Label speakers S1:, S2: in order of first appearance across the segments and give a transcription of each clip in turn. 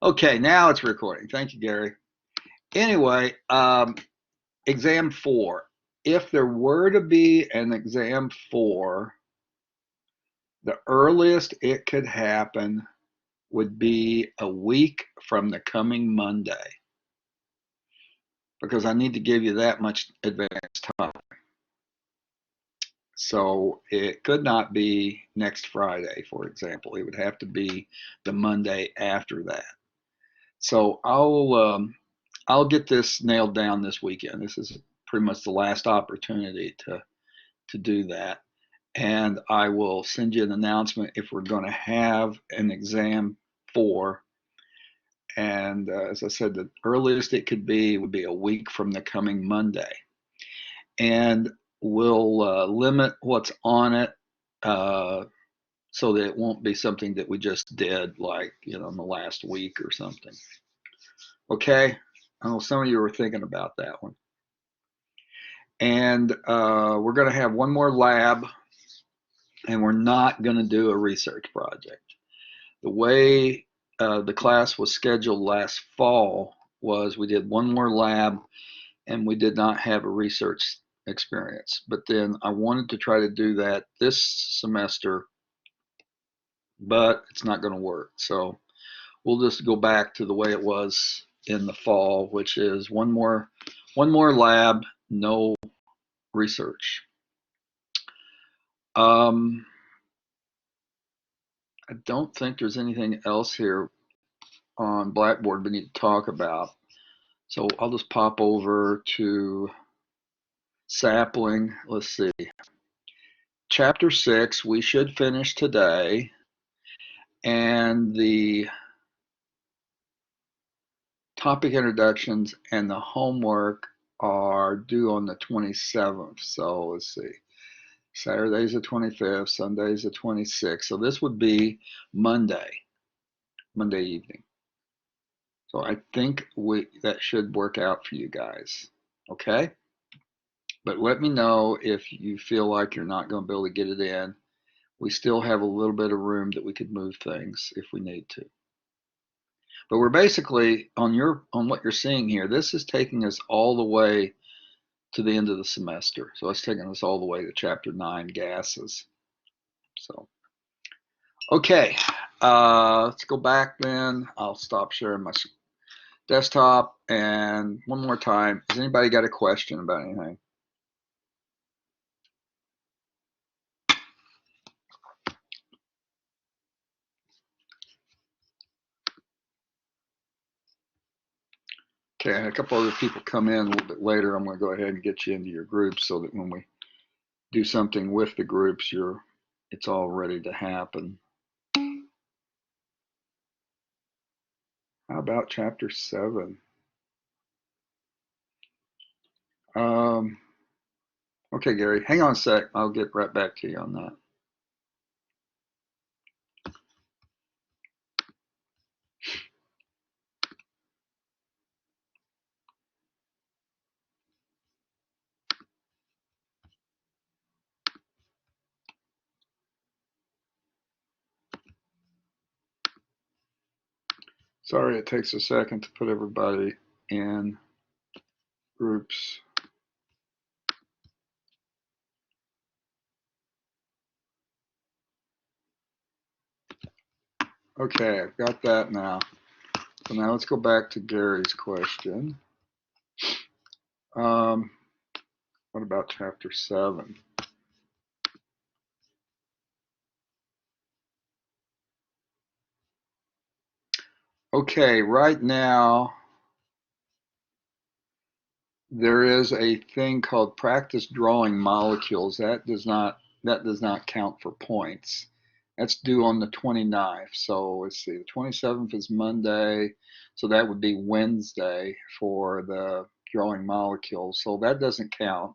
S1: Okay, now it's recording. Thank you, Gary. Anyway, exam 4. If there were to be an exam 4, the earliest it could happen would be a week from the coming Monday, because I need to give you that much advance time. So it could not be next Friday, for example. It would have to be the Monday after that. So I'll get this nailed down this weekend. This is pretty much the last opportunity to do that. And I will send you an announcement if we're going to have an exam 4. And as I said, the earliest it could be would be a week from the coming Monday. And we'll limit what's on it so that it won't be something that we just did like, in the last week or something. Okay? I know some of you were thinking about that one. And we're going to have one more lab, and we're not going to do a research project. The way the class was scheduled last fall was we did one more lab, and we did not have a research experience. But then I wanted to try to do that this semester, but it's not going to work. So we'll just go back to the way it was in the fall, which is one more lab, no research. I don't think there's anything else here on Blackboard we need to talk about. So I'll just pop over to sapling. Let's see. Chapter 6, we should finish today. And the topic introductions and the homework are due on the 27th. So let's see. Saturday's the 25th, Sunday's the 26th. So this would be Monday evening. So I think that should work out for you guys. Okay? But let me know if you feel like you're not going to be able to get it in. We still have a little bit of room that we could move things if we need to. But we're basically on what you're seeing here. This is taking us all the way to the end of the semester. So it's taking us all the way to chapter 9, gases. So, okay, let's go back then. I'll stop sharing my desktop. And one more time, has anybody got a question about anything? Okay, and a couple other people come in a little bit later. I'm going to go ahead and get you into your groups so that when we do something with the groups, it's all ready to happen. How about chapter 7? Okay, Gary, hang on a sec. I'll get right back to you on that. Sorry, it takes a second to put everybody in groups. Okay, I've got that now. So now let's go back to Gary's question. What about chapter 7? Okay, right now there is a thing called practice drawing molecules. That does not count for points. That's due on the 29th. So let's see, the 27th is Monday, so that would be Wednesday for the drawing molecules. So that doesn't count.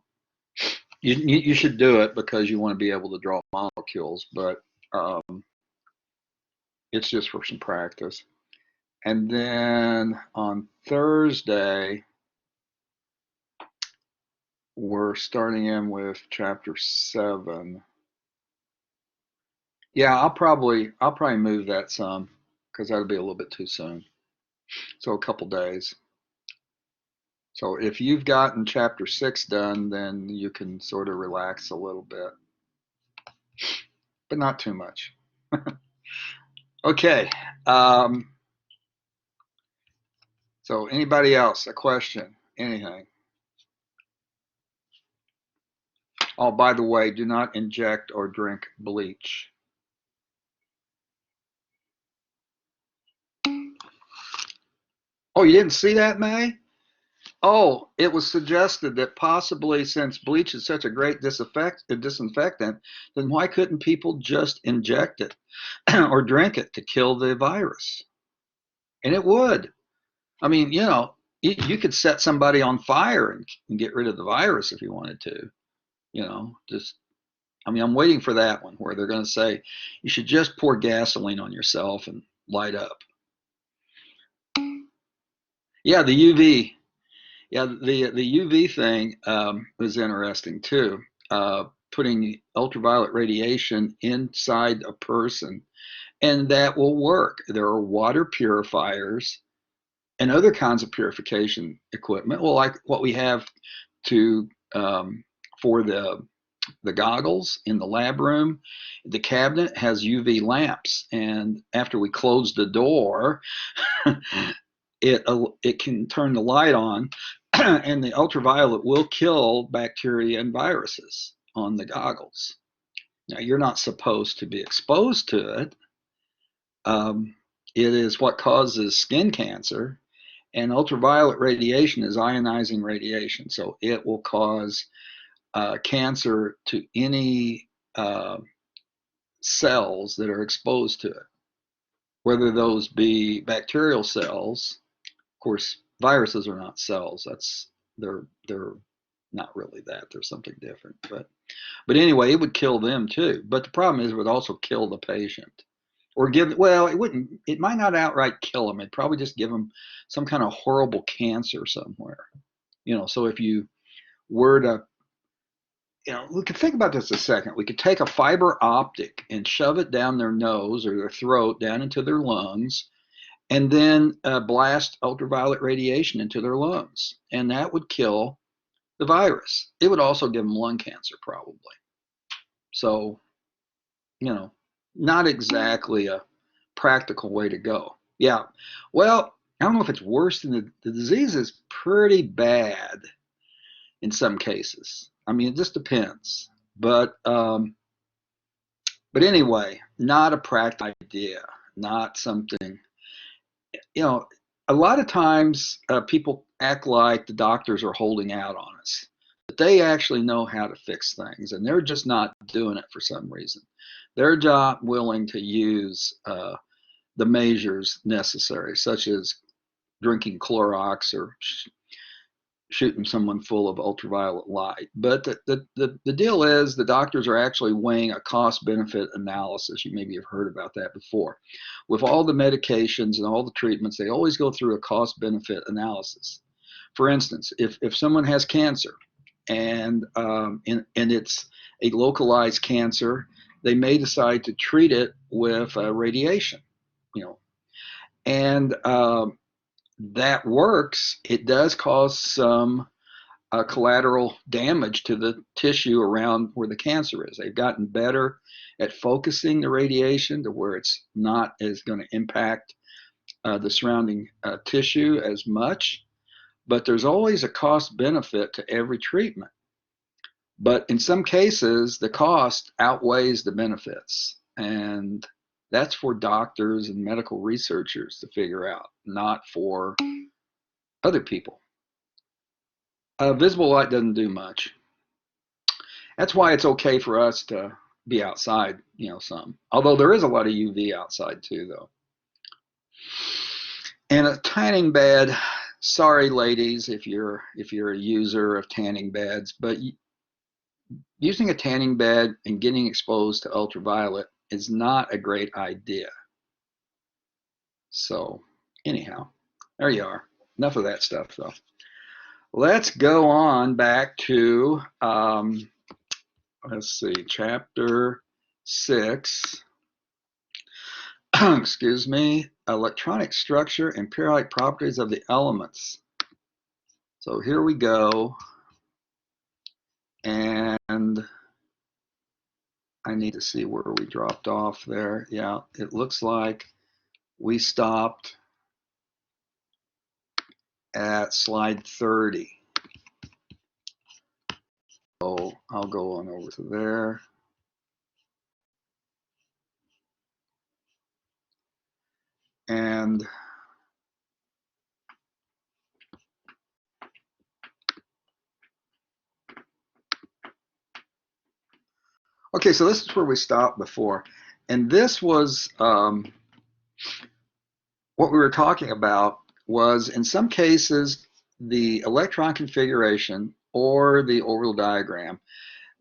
S1: You should do it because you want to be able to draw molecules, but it's just for some practice. And then on Thursday, we're starting in with chapter 7. Yeah, I'll probably move that some because that'll be a little bit too soon. So a couple days. So if you've gotten chapter 6 done, then you can sort of relax a little bit, but not too much. Okay. Um, so anybody else? A question? Anything? Oh, by the way, do not inject or drink bleach. Oh, you didn't see that, May? Oh, it was suggested that possibly since bleach is such a great disinfectant, then why couldn't people just inject it or drink it to kill the virus? And it would. I mean, you could set somebody on fire and get rid of the virus if you wanted to. Just, I mean, I'm waiting for that one where they're going to say you should just pour gasoline on yourself and light up. Yeah, the UV. Yeah, the UV thing was interesting too. Putting ultraviolet radiation inside a person, and that will work. There are water purifiers and other kinds of purification equipment. Well, like what we have to for the goggles in the lab room, the cabinet has UV lamps, and after we close the door, it can turn the light on, and the ultraviolet will kill bacteria and viruses on the goggles. Now, you're not supposed to be exposed to it. It is what causes skin cancer, and ultraviolet radiation is ionizing radiation, so it will cause cancer to any cells that are exposed to it, whether those be bacterial cells. Of course, viruses are not cells. They're not really that. They're something different. But anyway, it would kill them too. But the problem is it would also kill the patient. Or it wouldn't, it might not outright kill them. It'd probably just give them some kind of horrible cancer somewhere. So if you were to, we could think about this a second. We could take a fiber optic and shove it down their nose or their throat, down into their lungs, and then blast ultraviolet radiation into their lungs. And that would kill the virus. It would also give them lung cancer, probably. So, not exactly a practical way to go. Yeah. Well, I don't know if it's worse than the disease is pretty bad in some cases. I mean, it just depends. But anyway, not a practical idea, not something, a lot of times people act like the doctors are holding out on us, but they actually know how to fix things, and they're just not doing it for some reason. They're not willing to use the measures necessary, such as drinking Clorox or shooting someone full of ultraviolet light. But the deal is the doctors are actually weighing a cost benefit analysis. You maybe have heard about that before. With all the medications and all the treatments, they always go through a cost benefit analysis. For instance, if someone has cancer and it's a localized cancer, they may decide to treat it with radiation, and that works. It does cause some collateral damage to the tissue around where the cancer is. They've gotten better at focusing the radiation to where it's not as going to impact the surrounding tissue as much. But there's always a cost benefit to every treatment. But in some cases, the cost outweighs the benefits. And that's for doctors and medical researchers to figure out, not for other people. Visible light doesn't do much. That's why it's okay for us to be outside, some. Although there is a lot of UV outside too, though. And a tanning bed, sorry ladies if you're a user of tanning beds, but using a tanning bed and getting exposed to ultraviolet is not a great idea. So anyhow, there you are. Enough of that stuff though. Let's go on back to let's see, chapter 6. Excuse me. electronic structure and periodic properties of the elements. So here we go, and I need to see where we dropped off there. Yeah, it looks like we stopped at slide 30. So I'll go on over to there. And okay, so this is where we stopped before. And this was what we were talking about was, in some cases, the electron configuration or the orbital diagram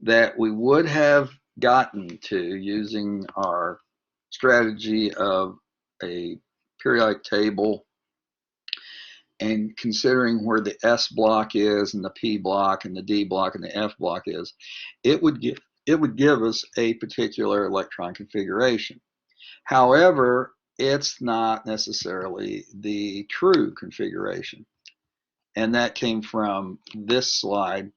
S1: that we would have gotten to using our strategy of a periodic table and considering where the S block is and the P block and the D block and the F block is, it would give us a particular electron configuration. However, it's not necessarily the true configuration. And that came from this slide,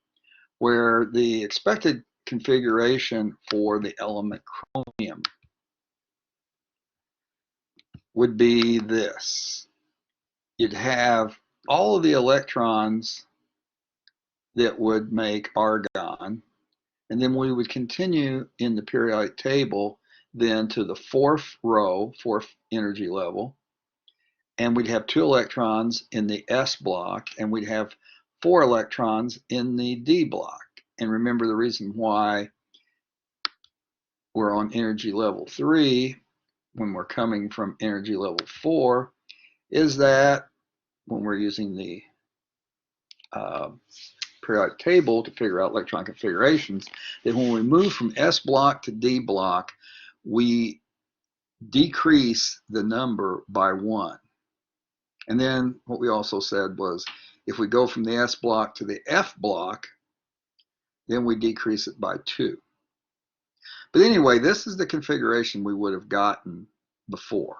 S1: where the expected configuration for the element chromium would be this. You'd have all of the electrons that would make argon, and then we would continue in the periodic table then to the fourth row, fourth energy level, and we'd have 2 electrons in the S block, and we'd have 4 electrons in the D block. And remember, the reason why we're on energy level 3 when we're coming from energy level 4 is that when we're using the periodic table to figure out electron configurations, that when we move from S block to D block, we decrease the number by 1. And then what we also said was, if we go from the S block to the F block, then we decrease it by 2. But anyway, this is the configuration we would have gotten before.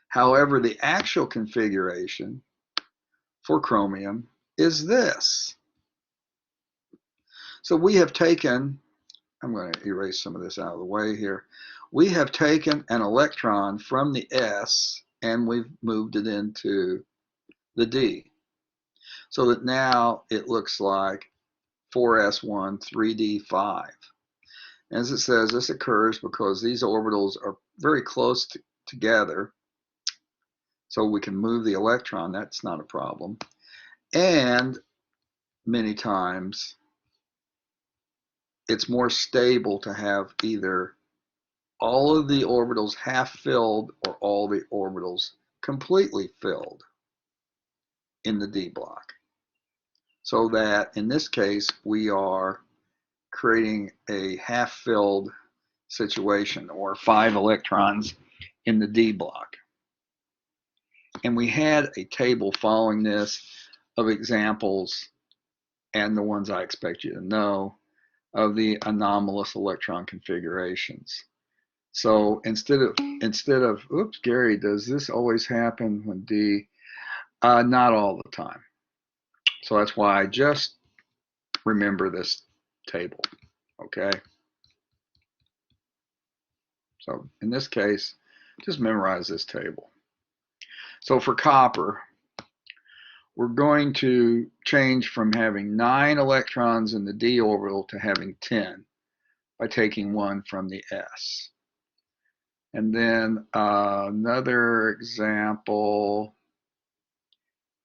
S1: However, the actual configuration for chromium is this. So we have taken, I'm going to erase some of this out of the way here. We have taken an electron from the S and we've moved it into the D. So that now it looks like 4s1, 3d5. As it says, this occurs because these orbitals are very close together. So we can move the electron, that's not a problem. And many times it's more stable to have either all of the orbitals half filled or all the orbitals completely filled in the D block. So that in this case, we are creating a half filled situation, or 5 electrons in the D block. And we had a table following this of examples, and the ones I expect you to know, of the anomalous electron configurations. So instead of, oops, Gary, does this always happen when D? Not all the time. So that's why I just remember this table, okay? So in this case, just memorize this table. So for copper, we're going to change from having 9 electrons in the D orbital to having 10 by taking 1 from the S. And then another example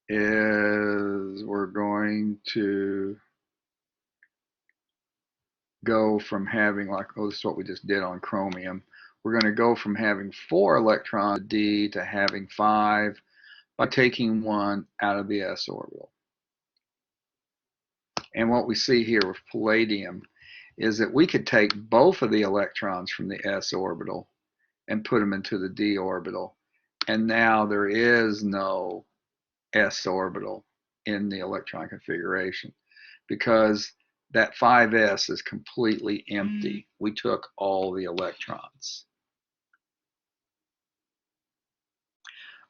S1: is we're going to go from having, like, oh, this is what we just did on chromium. We're going to go from having 4 electrons in D to having 5 by taking 1 out of the S orbital. And what we see here with palladium is that we could take both of the electrons from the S orbital and put them into the D orbital. And now there is no S orbital in the electron configuration because that 5s is completely empty. We took all the electrons.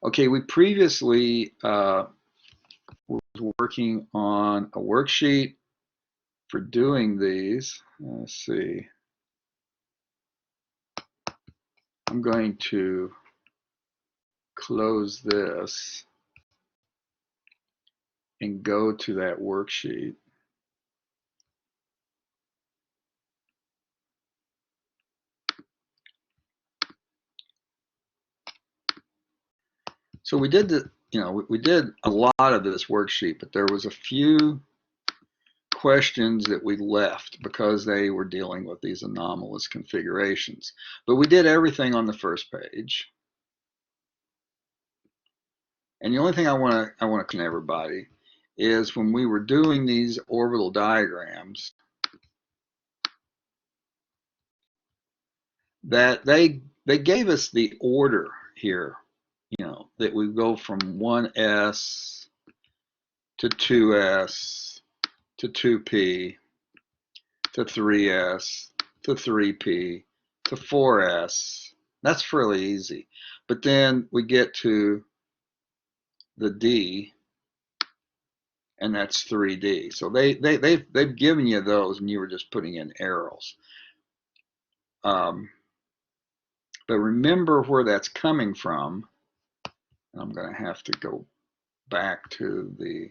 S1: Okay, we previously was working on a worksheet for doing these. Let's see. I'm going to close this and go to that worksheet. So we did we did a lot of this worksheet, but there was a few questions that we left because they were dealing with these anomalous configurations. But we did everything on the first page. And the only thing I want to caution everybody is when we were doing these orbital diagrams, that they gave us the order here, that we go from 1s to 2s to 2p to 3s to 3p to 4s. That's fairly easy. But then we get to the D, and that's 3D. So they've given you those, and you were just putting in arrows. But remember where that's coming from. I'm going to have to go back to the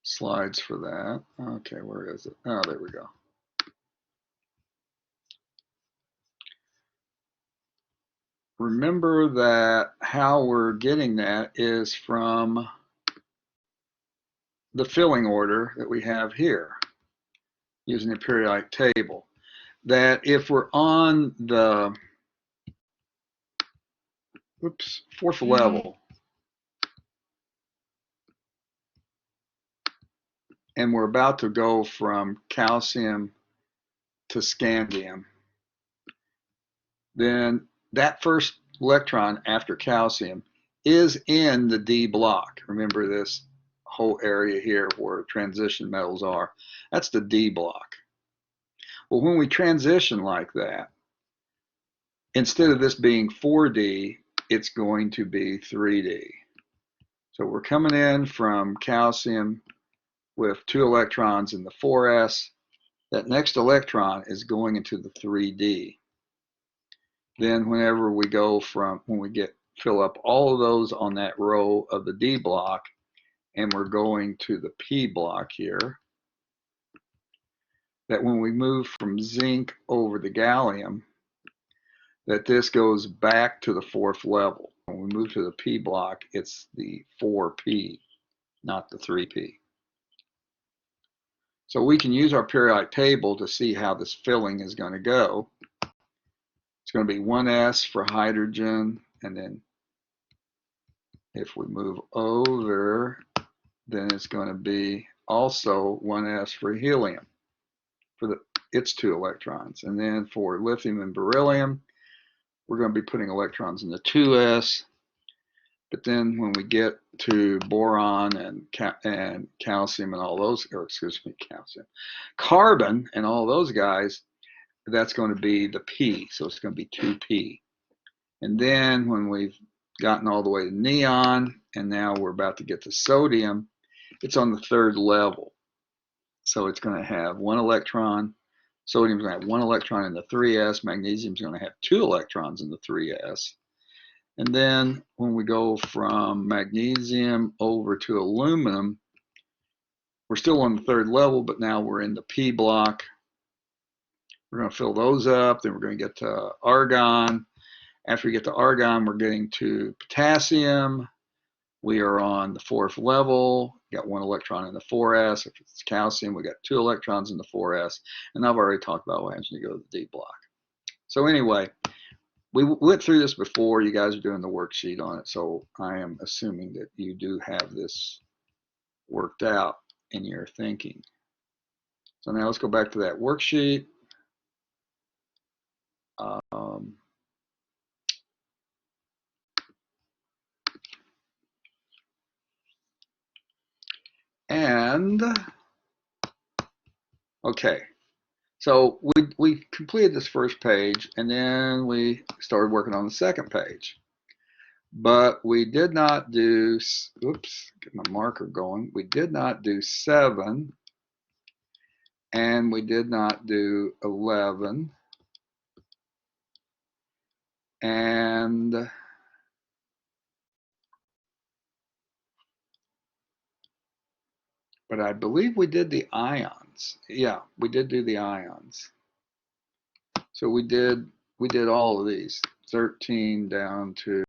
S1: slides for that. Okay, where is it? Oh, there we go. Remember that how we're getting that is from the filling order that we have here using the periodic table. That if we're on the fourth level and we're about to go from calcium to scandium, then that first electron after calcium is in the D block. Remember this whole area here where transition metals are. That's the D block. Well, when we transition like that, instead of this being 4D, it's going to be 3D. So we're coming in from calcium with 2 electrons in the 4s. That next electron is going into the 3D. Then whenever we go from, when we fill up all of those on that row of the D block, and we're going to the P block here, that when we move from zinc over to gallium, that this goes back to the 4th level. When we move to the P block, it's the 4P, not the 3P. So we can use our periodic table to see how this filling is going to go. It's going to be 1s for hydrogen, and then if we move over, then it's going to be also 1s for helium for its 2 electrons. And then for lithium and beryllium, we're going to be putting electrons in the 2s. But then when we get to boron and calcium and all those, or excuse me, carbon and all those guys, that's going to be the P. So it's going to be 2P. And then when we've gotten all the way to neon, and now we're about to get to sodium, it's on the 3rd level. So it's going to have 1 electron. Sodium's going to have 1 electron in the 3s. Magnesium's going to have 2 electrons in the 3s. And then when we go from magnesium over to aluminum, we're still on the 3rd level, but now we're in the P block. We're going to fill those up. Then we're going to get to argon. After we get to argon, we're getting to potassium. We are on the 4th level. We got 1 electron in the 4s. If it's calcium, we got 2 electrons in the 4s. And I've already talked about what happens when you go to the D block. So anyway, we went through this before. You guys are doing the worksheet on it. So I am assuming that you do have this worked out in your thinking. So now let's go back to that worksheet. And okay, So we completed this first page, and then we started working on the second page. But we did not do, oops, get my marker going. We did not do 7, and we did not do 11, and but I believe we did the ions. Yeah, we did do the ions. So we did all of these, 13 down to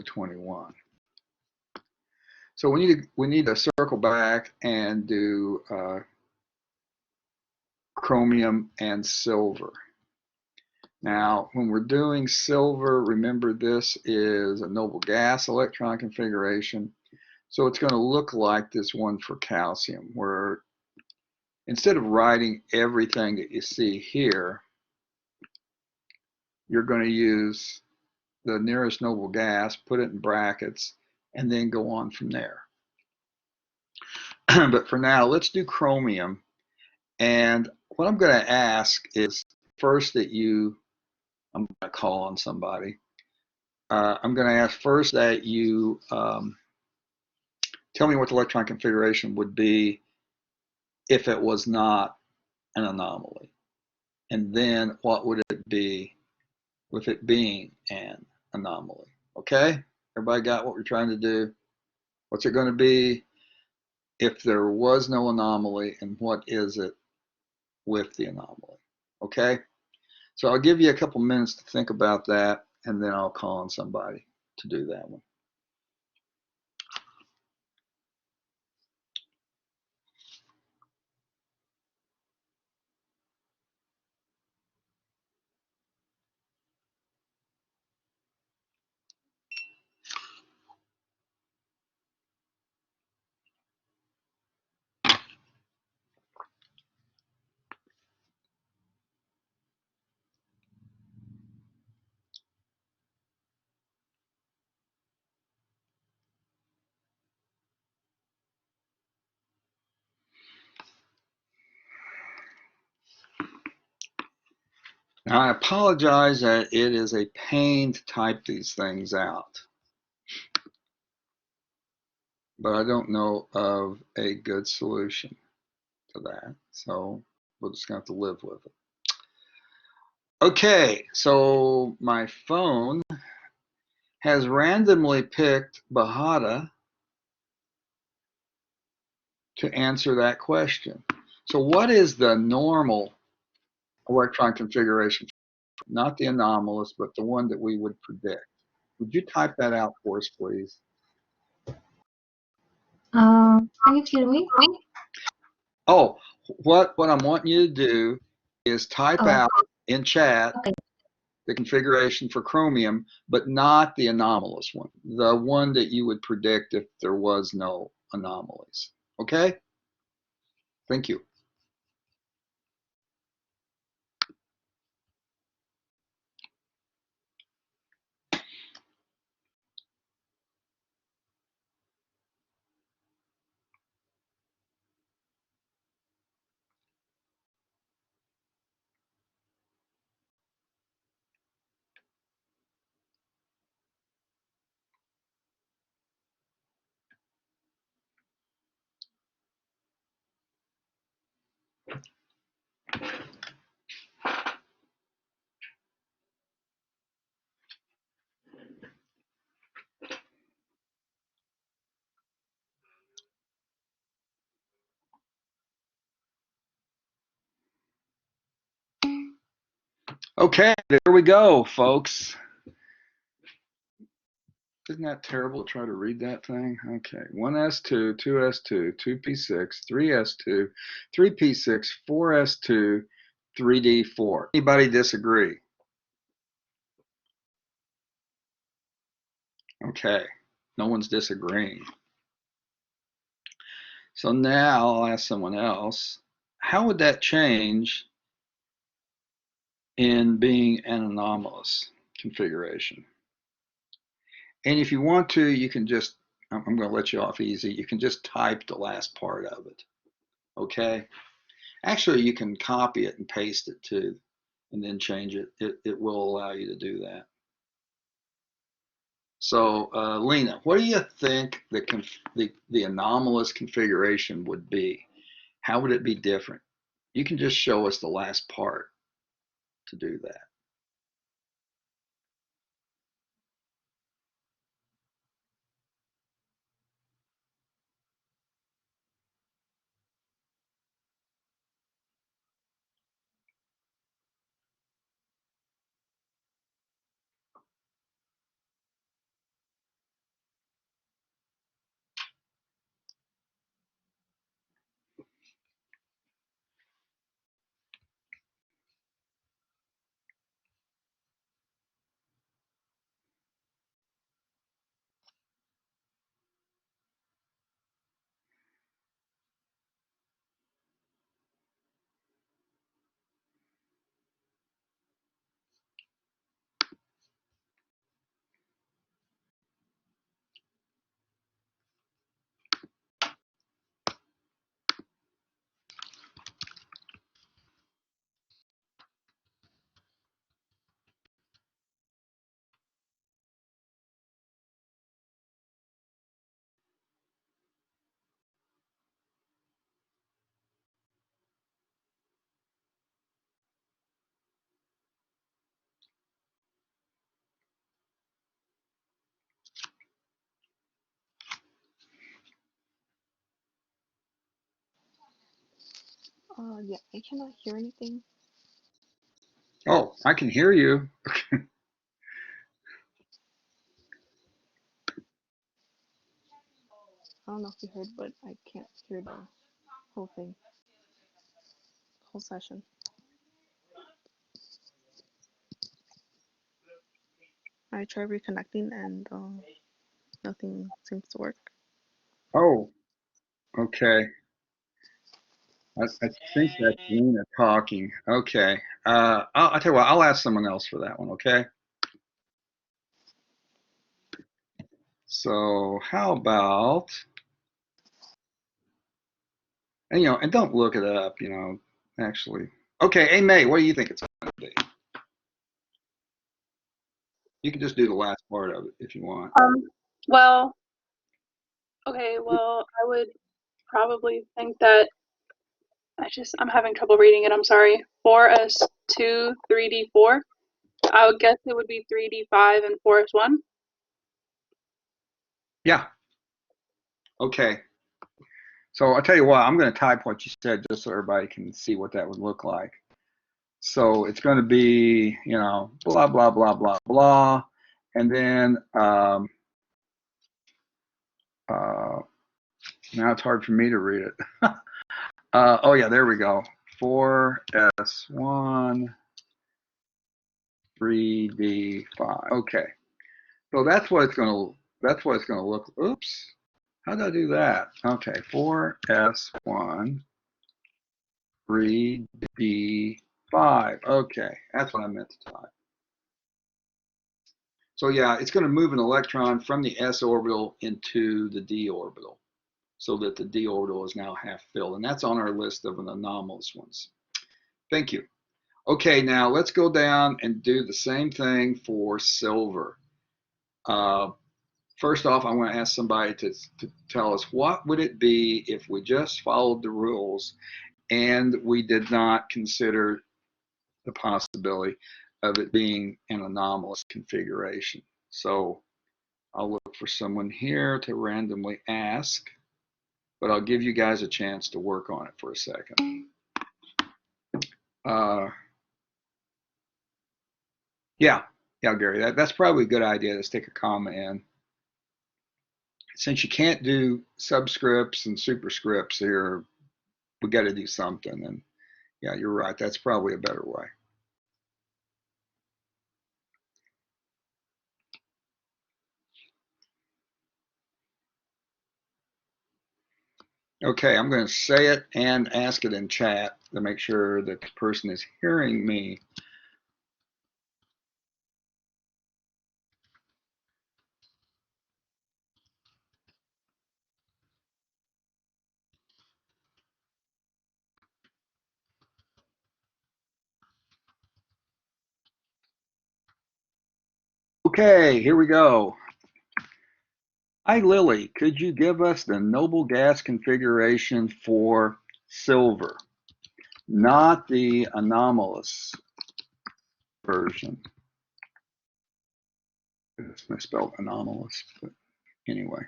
S1: 21. So we need to circle back and do chromium and silver. Now, when we're doing silver, remember this is a noble gas electron configuration. So it's going to look like this one for calcium, where instead of writing everything that you see here, you're going to use the nearest noble gas, put it in brackets, and then go on from there. But for now, let's do chromium. And what I'm going to ask is first that I'm going to call on somebody. I'm going to ask first that you tell me what the electron configuration would be if it was not an anomaly. And then what would it be with it being an anomaly? Okay? Everybody got what we're trying to do? What's it going to be if there was no anomaly, and what is it with the anomaly? Okay? So I'll give you a couple minutes to think about that, and then I'll call on somebody to do that one. Now, I apologize that it is a pain to type these things out, but I don't know of a good solution to that, so we're just going to have to live with it. Okay, so my phone has randomly picked Bahada to answer that question. So what is the normal electron configuration? Not the anomalous, but the one that we would predict. Would you type that out for us, please?
S2: Can you hear me?
S1: Oh, what I'm wanting you to do is type out in chat the configuration for chromium, but not the anomalous one, the one that you would predict if there was no anomalies. Okay? Thank you. Okay, there we go, folks. Isn't that terrible to try to read that thing? Okay, 1s2, 2s2, 2p6, 3s2, 3p6, 4s2, 3d4. Anybody disagree? Okay, no one's disagreeing. So now I'll ask someone else, how would that change in being an anomalous configuration? And if you want to, you can just I'm going to let you off easy. You can just type the last part of it. Okay. Actually, you can copy it and paste it too, and then change it. It will allow you to do that. So, Lena, what do you think the anomalous configuration would be? How would it be different? You can just show us the last part to do that.
S3: Yeah, I cannot hear anything.
S1: Oh, I can hear you.
S3: I don't know if you heard, but I can't hear the whole thing, whole session. I tried reconnecting and nothing seems to work.
S1: Oh, okay. I think that's Lena talking. Okay. I'll tell you what, I'll ask someone else for that one, okay? So how about, and and don't look it up, actually. Okay, hey May, what do you think it's going to be? You can just do the last part of it if you want.
S4: Well, okay, well, I would probably think that I'm having trouble reading it, I'm sorry. 4S2, 3D4. I would guess it would be 3D5 and 4S1.
S1: Yeah, okay. So I'll tell you what, I'm going to type what you said just so everybody can see what that would look like. So it's going to be, blah, blah, blah, blah, blah. And then now it's hard for me to read it. Oh, yeah, there we go. 4S1, 3D5. Okay. So that's what it's going to look. Oops. How did I do that? Okay. 4S1, 3D5. Okay. That's what I meant to type. So yeah, it's going to move an electron from the s orbital into the d orbital so that the d orbital is now half filled. And that's on our list of an anomalous ones. Thank you. Okay, now let's go down and do the same thing for silver. First off, I want to ask somebody to tell us what would it be if we just followed the rules and we did not consider the possibility of it being an anomalous configuration. So I'll look for someone here to randomly ask, but I'll give you guys a chance to work on it for a second. Yeah, Gary, that's probably a good idea to stick a comma in. Since you can't do subscripts and superscripts here, we got to do something. And yeah, you're right. That's probably a better way. Okay, I'm going to say it and ask it in chat to make sure that the person is hearing me. Okay, here we go. Hi, Lily. Could you give us the noble gas configuration for silver, not the anomalous version? It's misspelled anomalous, but anyway.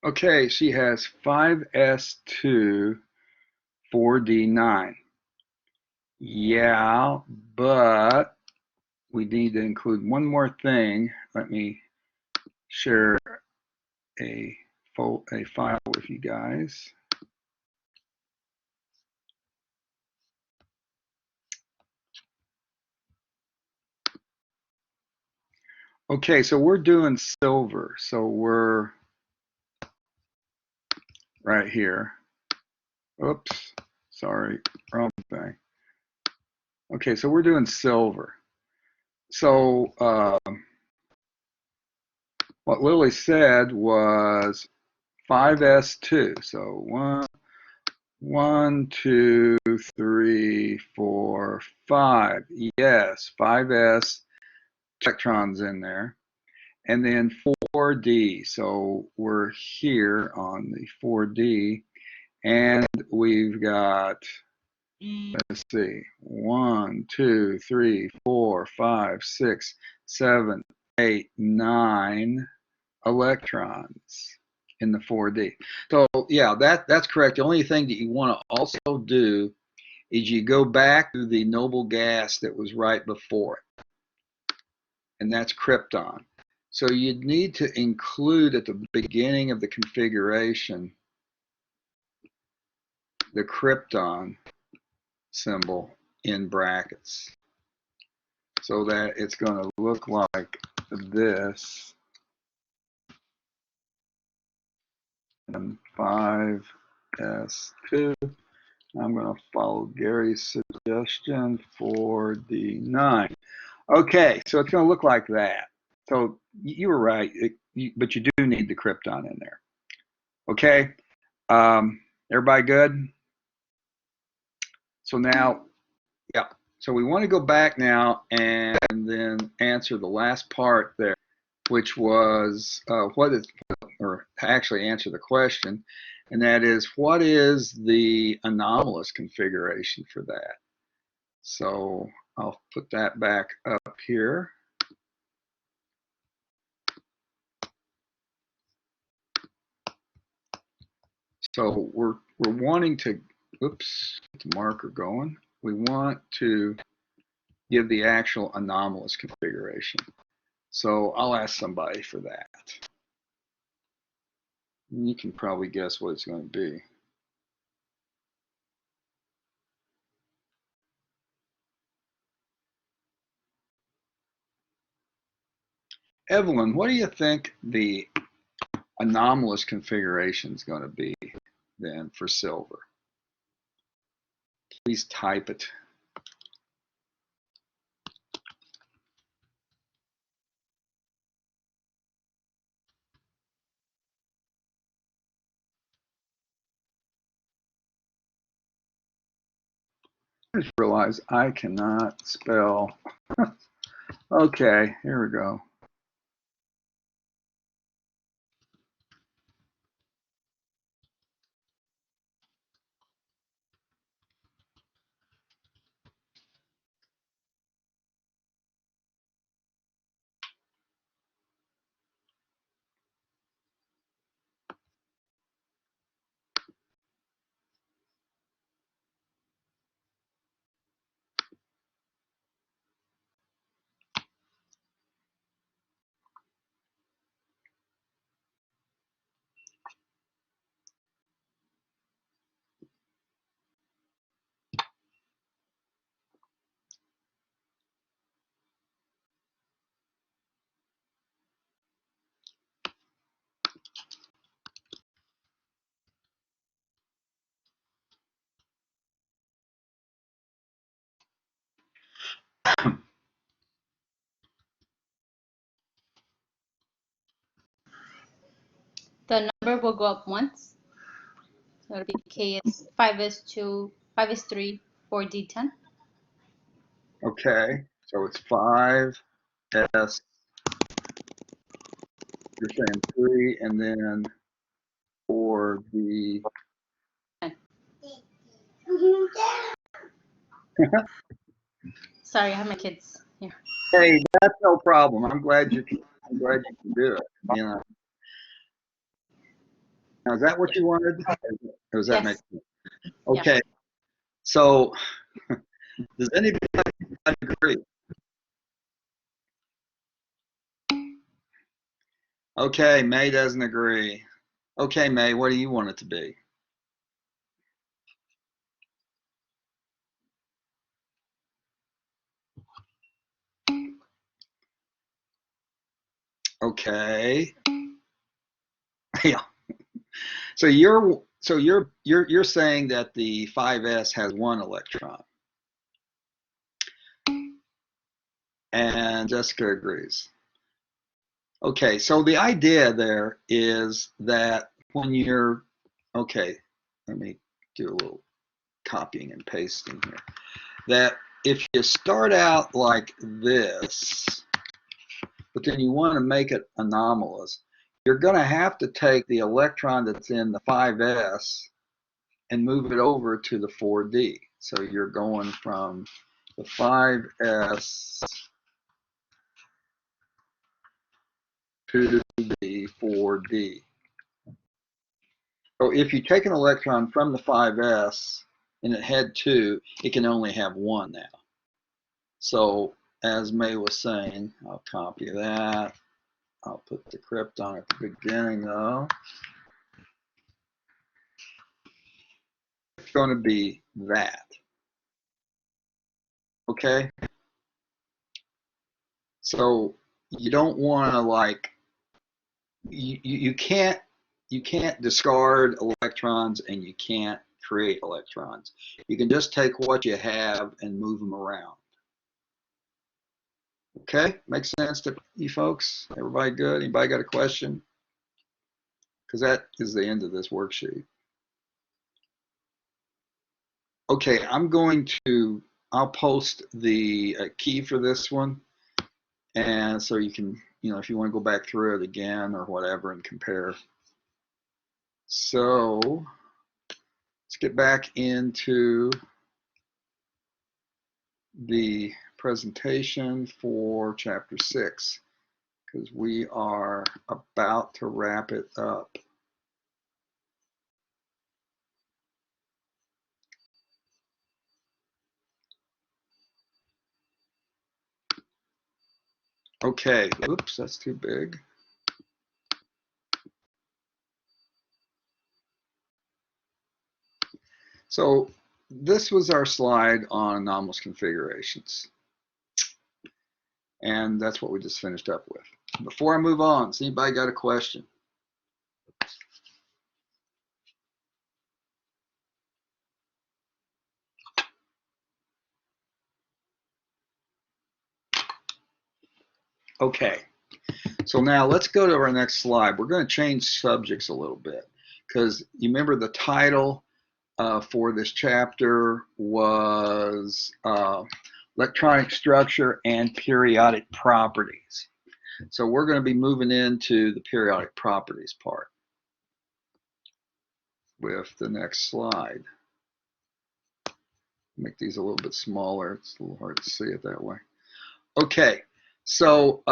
S1: Okay, she has 5s2, 4d9. Yeah, but we need to include one more thing. Let me share a file with you guys. Okay, so we're doing silver. So we're right here. Oops, sorry, wrong thing. Okay, so we're doing silver. So what Lily said was 5s2. So one, two, three, four, five. Yes, 5s electrons in there. And then 4d. So we're here on the 4d. And we've got, let's see, 1, 2, 3, 4, 5, 6, 7, 8, 9 electrons in the 4D. So yeah, that's correct. The only thing that you want to also do is you go back to the noble gas that was right before it, and that's krypton. So you'd need to include at the beginning of the configuration the krypton symbol in brackets so that it's going to look like this. And 5s2. I'm going to follow Gary's suggestion for D9. Okay, so it's going to look like that. So you were right, but you do need the krypton in there. Okay, everybody good? So now, yeah, so we want to go back now and then answer the last part there, which was or actually answer the question, and that is, what is the anomalous configuration for that? So I'll put that back up here. So we're wanting to, oops, get the marker going. We want to give the actual anomalous configuration. So I'll ask somebody for that. You can probably guess what it's going to be. Evelyn, what do you think the anomalous configuration is going to be then for silver? Please type it. I just realized I cannot spell. Okay, here we go.
S5: number will go up once. So it'll be K is 5s2, 5s3, 4d10.
S1: Okay, so it's 5s. You're saying 3, and then 4d.
S5: Sorry, I have my kids here.
S1: Hey, that's no problem. I'm glad you can do it. You know. Now, is that what you wanted? Or does that make
S5: Yes.
S1: sense? Okay. Yeah. So, does anybody agree? Okay, May doesn't agree. Okay, May, what do you want it to be? Okay. Yeah. So you're saying that the 5s has 1 electron. And Jessica agrees. Okay, so the idea there is that when you're, okay, let me do a little copying and pasting here. That if you start out like this, but then you want to make it anomalous, you're going to have to take the electron that's in the 5s and move it over to the 4d. So you're going from the 5s to the 4d. So if you take an electron from the 5s and it had 2, it can only have 1 now. So as May was saying, I'll copy that. I'll put the krypton at the beginning though. It's going to be that. Okay? So you don't want to like, you can't discard electrons and you can't create electrons. You can just take what you have and move them around. Okay, makes sense to you folks? Everybody good? Anybody got a question? Because that is the end of this worksheet. Okay, I'll post the key for this one. And so you can, if you want to go back through it again or whatever and compare. So let's get back into the presentation for chapter 6 because we are about to wrap it up. Okay, oops, that's too big. So this was our slide on anomalous configurations. And that's what we just finished up with. Before I move on, has anybody got a question? Okay, so now let's go to our next slide. We're going to change subjects a little bit because you remember the title for this chapter was electronic structure and periodic properties. So we're going to be moving into the periodic properties part with the next slide. Make these a little bit smaller. It's a little hard to see it that way. Okay, so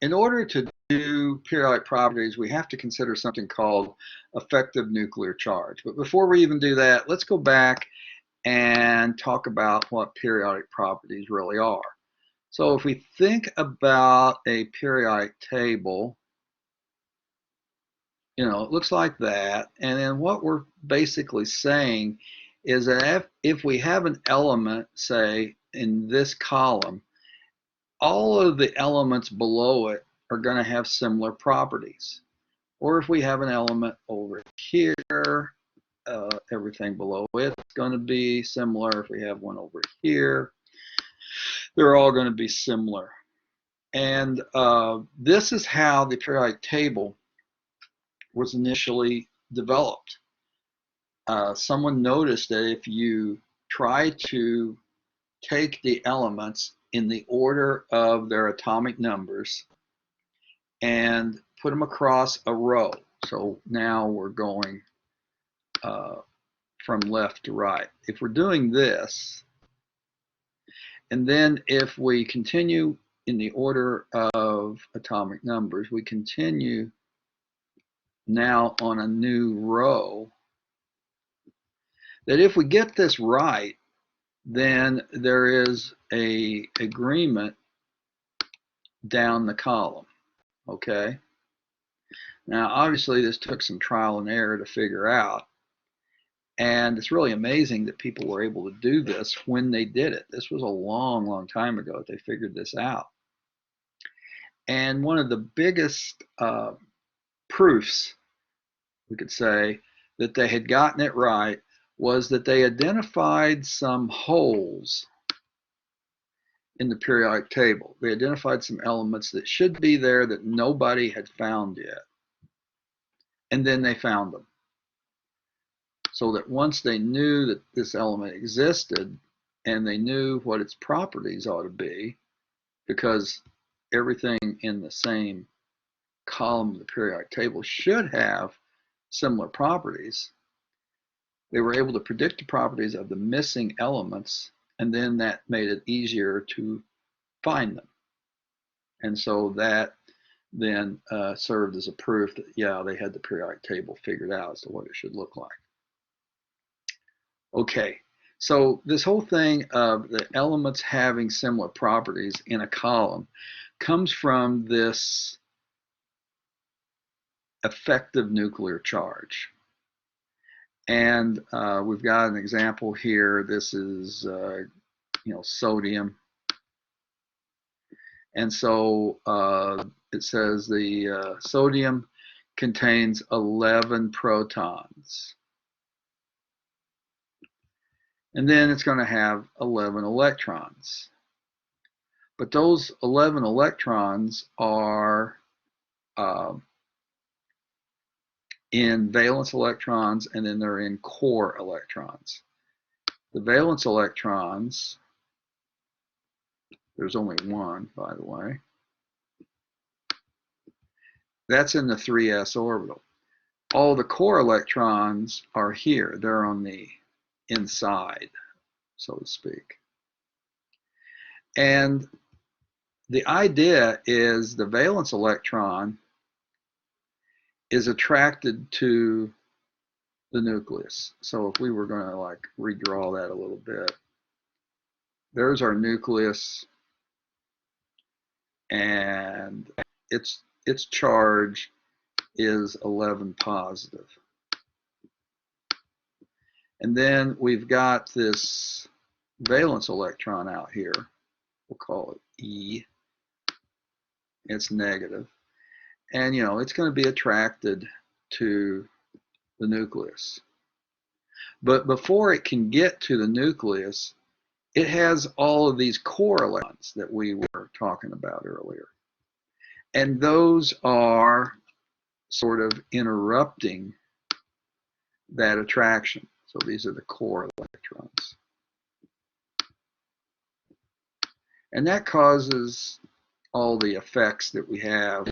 S1: in order to do periodic properties, we have to consider something called effective nuclear charge. But before we even do that, let's go back and talk about what periodic properties really are. So if we think about a periodic table, it looks like that. And then what we're basically saying is that if we have an element, say, in this column, all of the elements below it are going to have similar properties. Or if we have an element over here, everything below it is going to be similar. If we have one over here, they're all going to be similar. And this is how the periodic table was initially developed. Someone noticed that if you try to take the elements in the order of their atomic numbers and put them across a row, so now we're going from left to right. If we're doing this, and then if we continue in the order of atomic numbers, we continue now on a new row, that if we get this right, then there is a agreement down the column, okay? Now, obviously, this took some trial and error to figure out, and it's really amazing that people were able to do this when they did it. This was a long, long time ago that they figured this out. And one of the biggest proofs, we could say, that they had gotten it right was that they identified some holes in the periodic table. They identified some elements that should be there that nobody had found yet. And then they found them. So that once they knew that this element existed and they knew what its properties ought to be, because everything in the same column of the periodic table should have similar properties, they were able to predict the properties of the missing elements, and then that made it easier to find them. And so that then served as a proof that, yeah, they had the periodic table figured out as to what it should look like. Okay, so this whole thing of the elements having similar properties in a column comes from this effective nuclear charge. And we've got an example here. This is, sodium. And so it says the sodium contains 11 protons. And then it's going to have 11 electrons. But those 11 electrons are in valence electrons, and then they're in core electrons. The valence electrons, there's only one, by the way, that's in the 3s orbital. All the core electrons are here. They're on the inside, so to speak. And the idea is the valence electron is attracted to the nucleus. So if we were going to like redraw that a little bit, there's our nucleus, and its charge is 11 positive. And then we've got this valence electron out here. We'll call it E. It's negative. And, it's going to be attracted to the nucleus. But before it can get to the nucleus, it has all of these core electrons that we were talking about earlier. And those are sort of interrupting that attraction. So these are the core electrons. And that causes all the effects that we have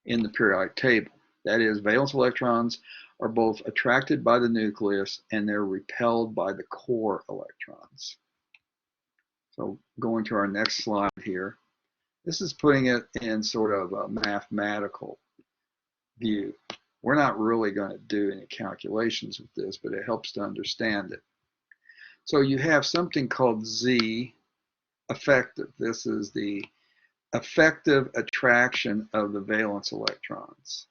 S1: in the periodic table. That is, valence electrons are both attracted by the nucleus and they're repelled by the core electrons. So going to our next slide here, this is putting it in sort of a mathematical view. We're not really going to do any calculations with this, but it helps to understand it. So you have something called Z effective. This is the effective attraction of the valence electrons.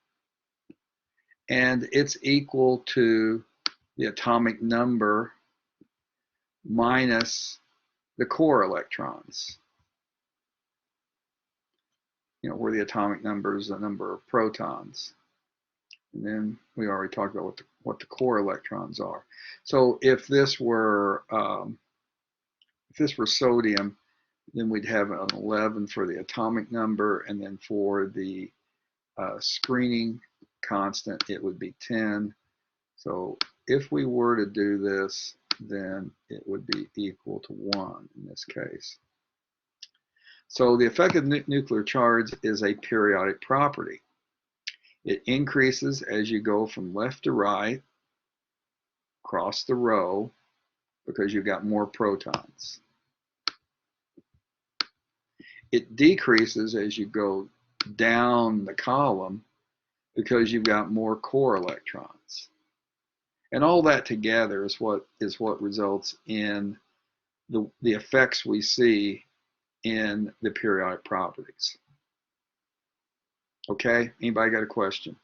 S1: And it's equal to the atomic number minus the core electrons. Where the atomic number is the number of protons. And then we already talked about what the core electrons are. So if this were sodium, then we'd have an 11 for the atomic number, and then for the screening constant, it would be 10. So if we were to do this, then it would be equal to 1 in this case. So the effective nuclear charge is a periodic property. It increases as you go from left to right across the row because you've got more protons. It decreases as you go down the column because you've got more core electrons. And all that together is what results in the effects we see in the periodic properties. Okay, anybody got a question?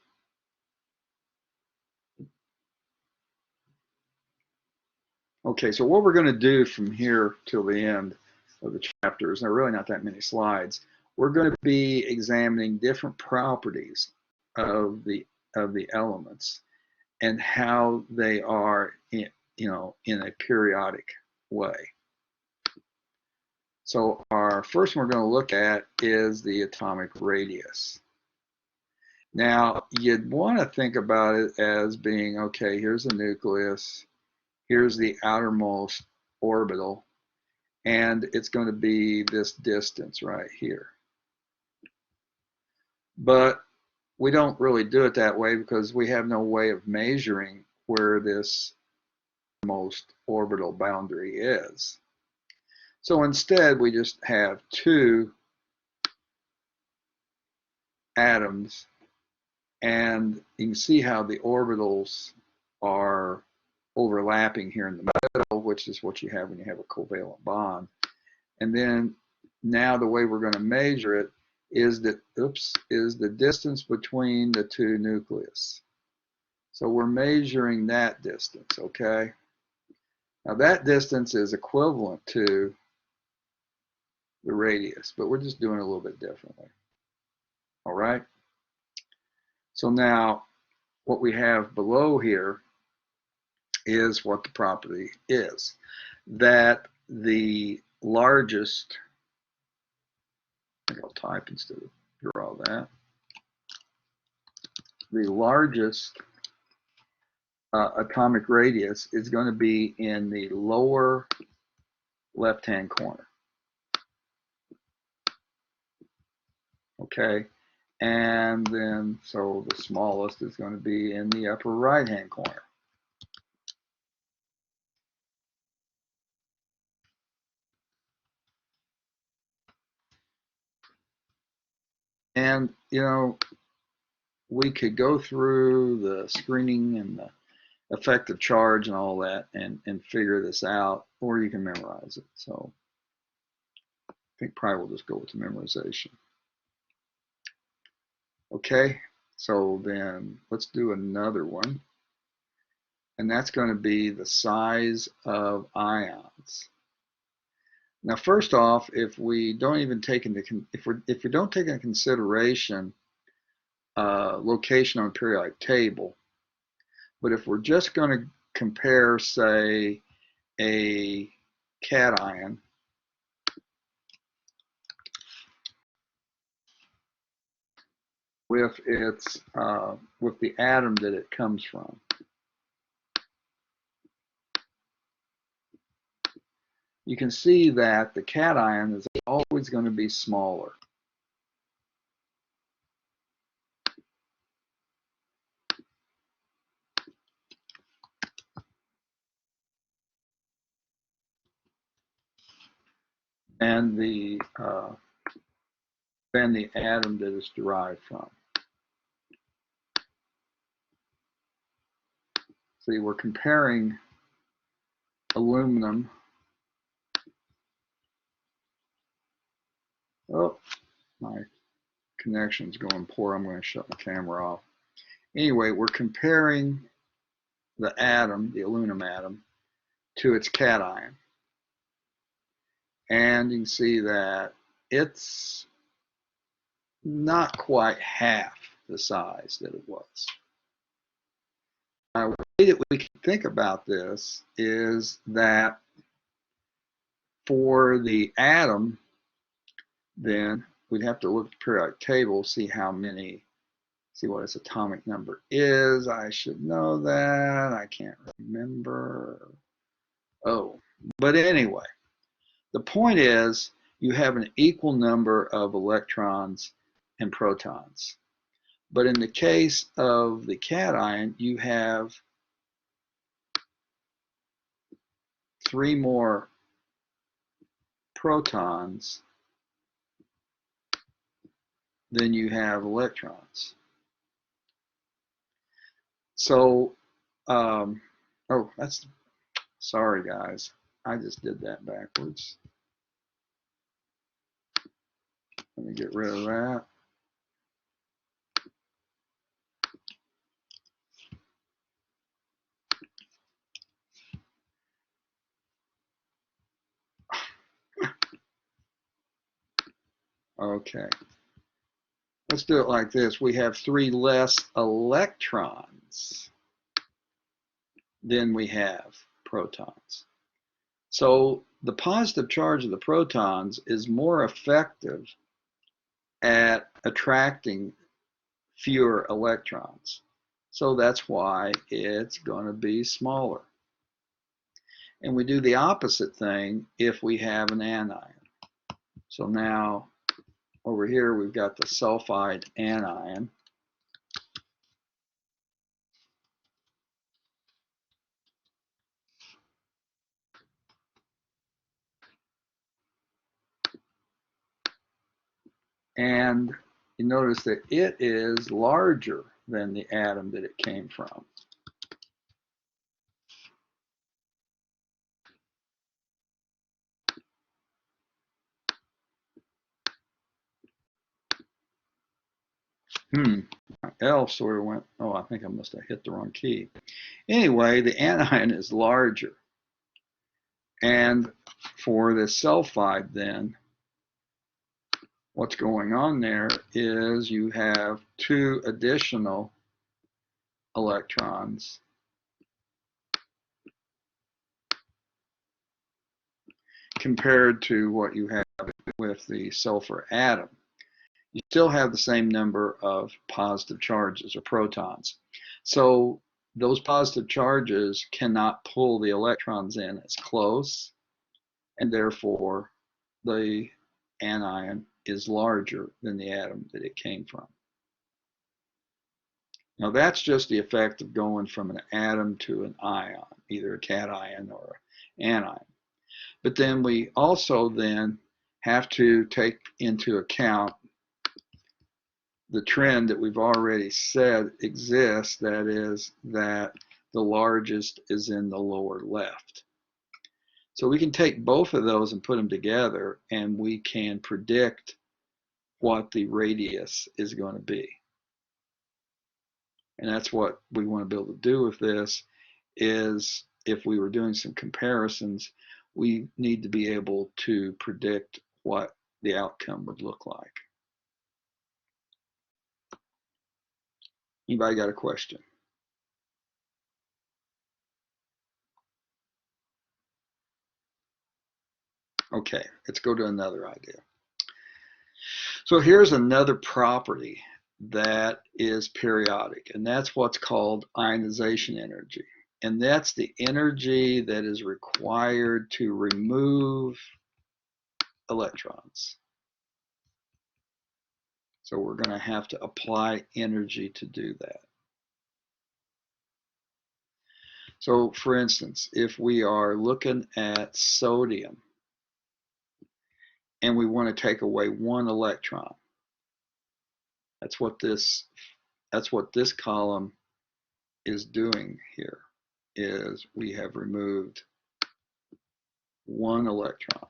S1: Okay, so what we're going to do from here till the end of the chapters, there are really not that many slides, we're going to be examining different properties of the elements and how they are in a periodic way. So our first one we're going to look at is the atomic radius. Now, you'd want to think about it as being, okay, here's the nucleus, here's the outermost orbital, and it's going to be this distance right here. But we don't really do it that way because we have no way of measuring where this most orbital boundary is. So instead, we just have two atoms, and you can see how the orbitals are overlapping here in the middle, which is what you have when you have a covalent bond. And then now the way we're going to measure it is the distance between the two nucleus. So we're measuring that distance, okay? Now that distance is equivalent to the radius, but we're just doing it a little bit differently. All right? So now what we have below here is what the property is. That the largest, I think I'll type instead of draw that. The largest atomic radius is going to be in the lower left-hand corner. Okay, and then so the smallest is going to be in the upper right-hand corner. And we could go through the screening and the effective charge and all that and figure this out, or you can memorize it. So I think probably we'll just go with the memorization. Okay, so then let's do another one, and that's going to be the size of ions. Now, first off, if we don't even take into if we don't take into consideration location on a periodic table, but if we're just going to compare, say, a cation with its with the atom that it comes from. You can see that the cation is always going to be smaller. And than the atom that it's derived from. See, we're comparing aluminum. Oh, my connection's going poor. I'm going to shut my camera off. Anyway, we're comparing the atom, the aluminum atom, to its cation. And you can see that it's not quite half the size that it was. Now, the way that we can think about this is that for the atom, then we'd have to look at the periodic table, see how many See what its atomic number is. I should know that. I can't remember. Oh, but anyway, the point is you have an equal number of electrons and protons. But in the case of the cation, you have 3 more protons than you have electrons. So, oh, sorry guys, I just did that backwards. Let me get rid of that. Okay, let's do it like this. We have 3 less electrons than we have protons. So the positive charge of the protons is more effective at attracting fewer electrons. So that's why it's going to be smaller. And we do the opposite thing if we have an anion. So now over here we've got the sulfide anion. And you notice that it is larger than the atom that it came from. My L sort of went, oh, I think I must have hit the wrong key. Anyway, the anion is larger. And for the sulfide then, what's going on there is you have 2 additional electrons compared to what you have with the sulfur atom. You still have the same number of positive charges or protons. So those positive charges cannot pull the electrons in as close, and therefore the anion is larger than the atom that it came from. Now that's just the effect of going from an atom to an ion, either a cation or an anion. But then we also then have to take into account the trend that we've already said exists, that is that the largest is in the lower left. So we can take both of those and put them together, and we can predict what the radius is going to be. And that's what we want to be able to do with this, is if we were doing some comparisons, we need to be able to predict what the outcome would look like. Anybody got a question? Okay, let's go to another idea. So here's another property that is periodic, and that's what's called ionization energy. And that's the energy that is required to remove electrons. So we're going to have to apply energy to do that. So for instance, if we are looking at sodium and we want to take away 1 electron, that's what this column is doing here, is we have removed 1 electron.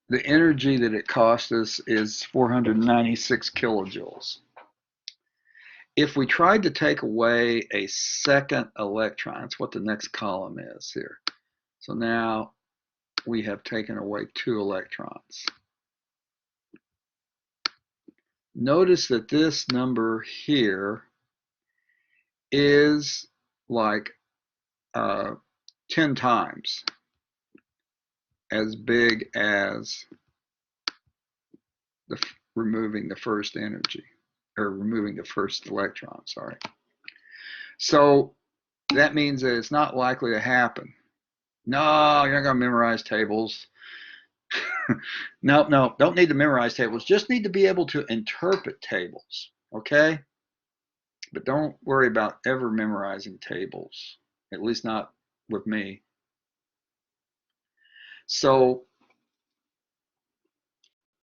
S1: The energy that it cost us is 496 kilojoules. If we tried to take away a 2nd electron, that's what the next column is here. So now we have taken away 2 electrons. Notice that this number here is like 10 times as big as removing the first energy, or removing the first electron, sorry. So that means that it's not likely to happen. No, you're not going to memorize tables. No, don't need to memorize tables. Just need to be able to interpret tables, okay? But don't worry about ever memorizing tables, at least not with me. So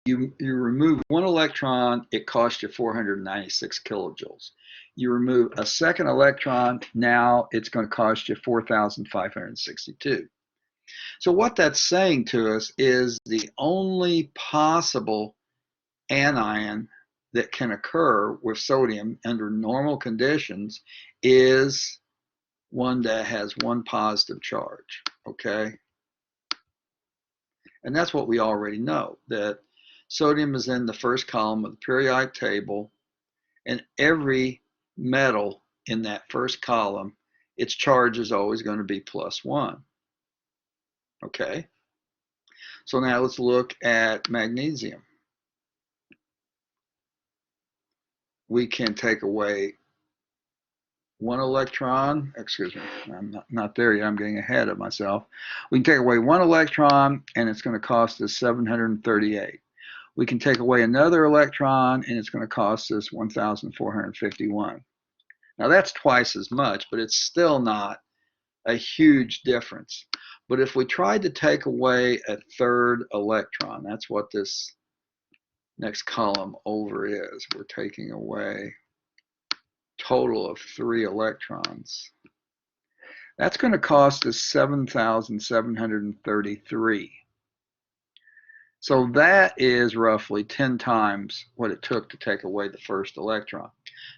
S1: you remove one electron, it costs you 496 kilojoules. You remove a second electron, now it's going to cost you 4,562. So what that's saying to us is the only possible anion that can occur with sodium under normal conditions is one that has one positive charge, okay? And that's what we already know, that sodium is in the first column of the periodic table, and every metal in that first column, its charge is always going to be +1, okay? So now let's look at magnesium. We can take away one electron, excuse me, I'm not there yet, I'm getting ahead of myself. We can take away one electron and it's going to cost us 738. We can take away another electron and it's going to cost us 1,451. Now that's twice as much, but it's still not a huge difference. But if we tried to take away a third electron, that's what this next column over is. We're taking away total of 3 electrons. That's going to cost us 7,733. So that is roughly 10 times what it took to take away the first electron.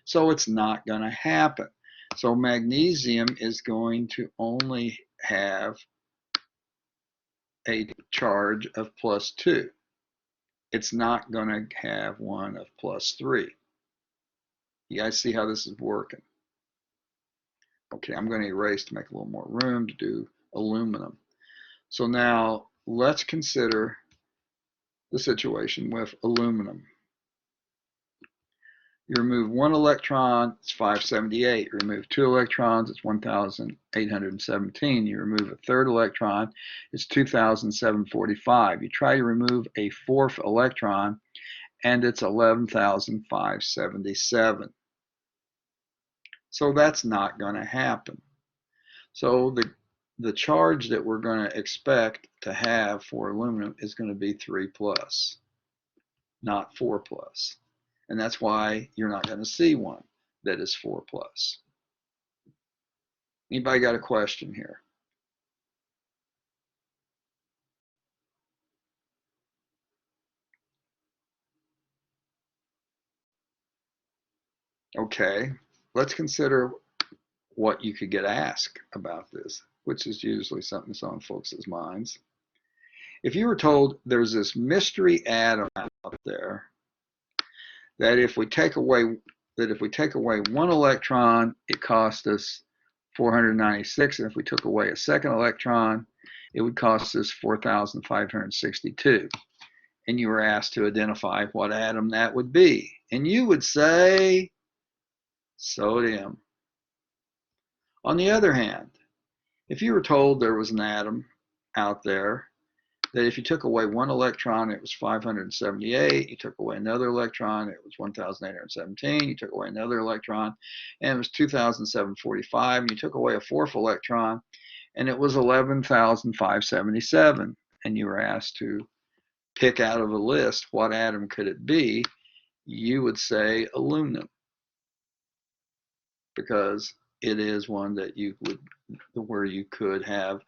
S1: So it's not going to happen. So magnesium is going to only have a charge of +2. It's not going to have one of +3. You guys see how this is working? Okay, I'm going to erase to make a little more room to do aluminum. So now let's consider the situation with aluminum. You remove one electron, it's 578. You remove 2 electrons, it's 1,817. You remove a third electron, it's 2,745. You try to remove a fourth electron, and it's 11,577. So that's not going to happen. So the charge that we're going to expect to have for aluminum is going to be 3+, not 4+. And that's why you're not going to see one that is 4+. Anybody got a question here? Okay, let's consider what you could get asked about this, which is usually something that's on folks' minds. If you were told there's this mystery atom out there that if we take away one electron, it costs us 496, and if we took away a second electron, it would cost us 4,562. And you were asked to identify what atom that would be, and you would say sodium. On the other hand, if you were told there was an atom out there that if you took away one electron, it was 578. You took away another electron, it was 1,817. You took away another electron, and it was 2,745. And you took away a fourth electron, and it was 11,577. And you were asked to pick out of a list what atom could it be. You would say aluminum, because it is one that you would, where you could have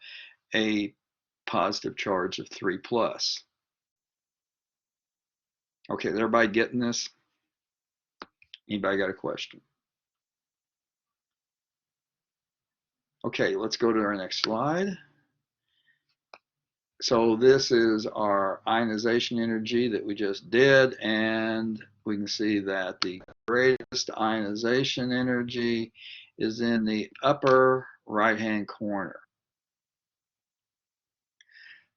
S1: a positive charge of 3+. Okay, is everybody getting this? Anybody got a question? Okay, let's go to our next slide. So this is our ionization energy that we just did, and we can see that the greatest ionization energy is in the upper right-hand corner.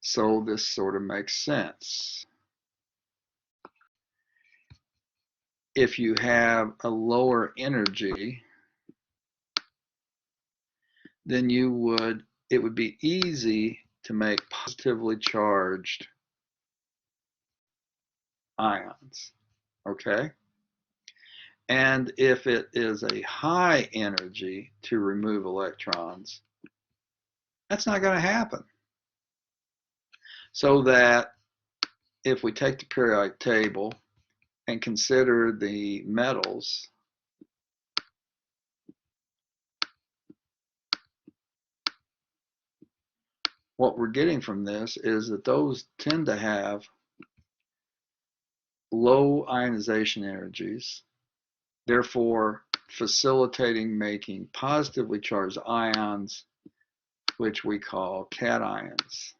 S1: So this sort of makes sense. if you have a lower energy, then it would be easy to make positively charged ions, okay? And if it is a high energy to remove electrons, that's not going to happen. So that if we take the periodic table and consider the metals, what we're getting from this is that those tend to have low ionization energies, therefore facilitating making positively charged ions, which we call cations.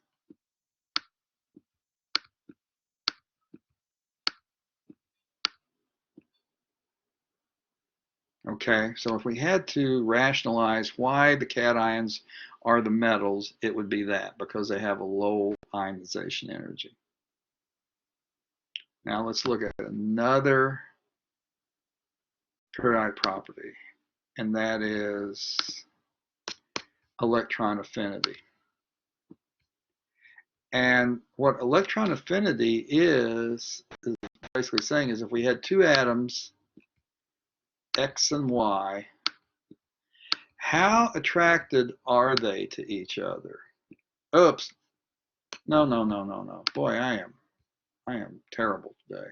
S1: Okay, so if we had to rationalize why the cations are the metals, it would be that, because they have a low ionization energy. Now let's look at another periodic property, and that is electron affinity. And what electron affinity is basically saying is if we had two atoms, X and Y, how attracted are they to each other? Oops. No. Boy, I am terrible today.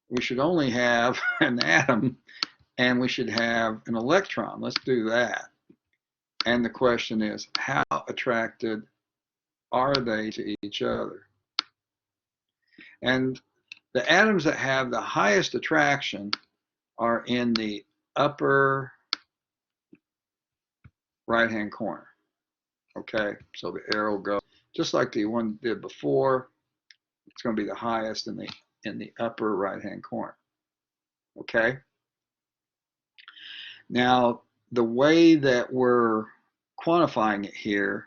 S1: We should only have an atom and we should have an electron. Let's do that. And the question is, how attracted are they to each other? And the atoms that have the highest attraction are in the upper right-hand corner. Okay, so the arrow goes just like the one did before. It's going to be the highest in the upper right-hand corner. Okay. Now the way that we're quantifying it here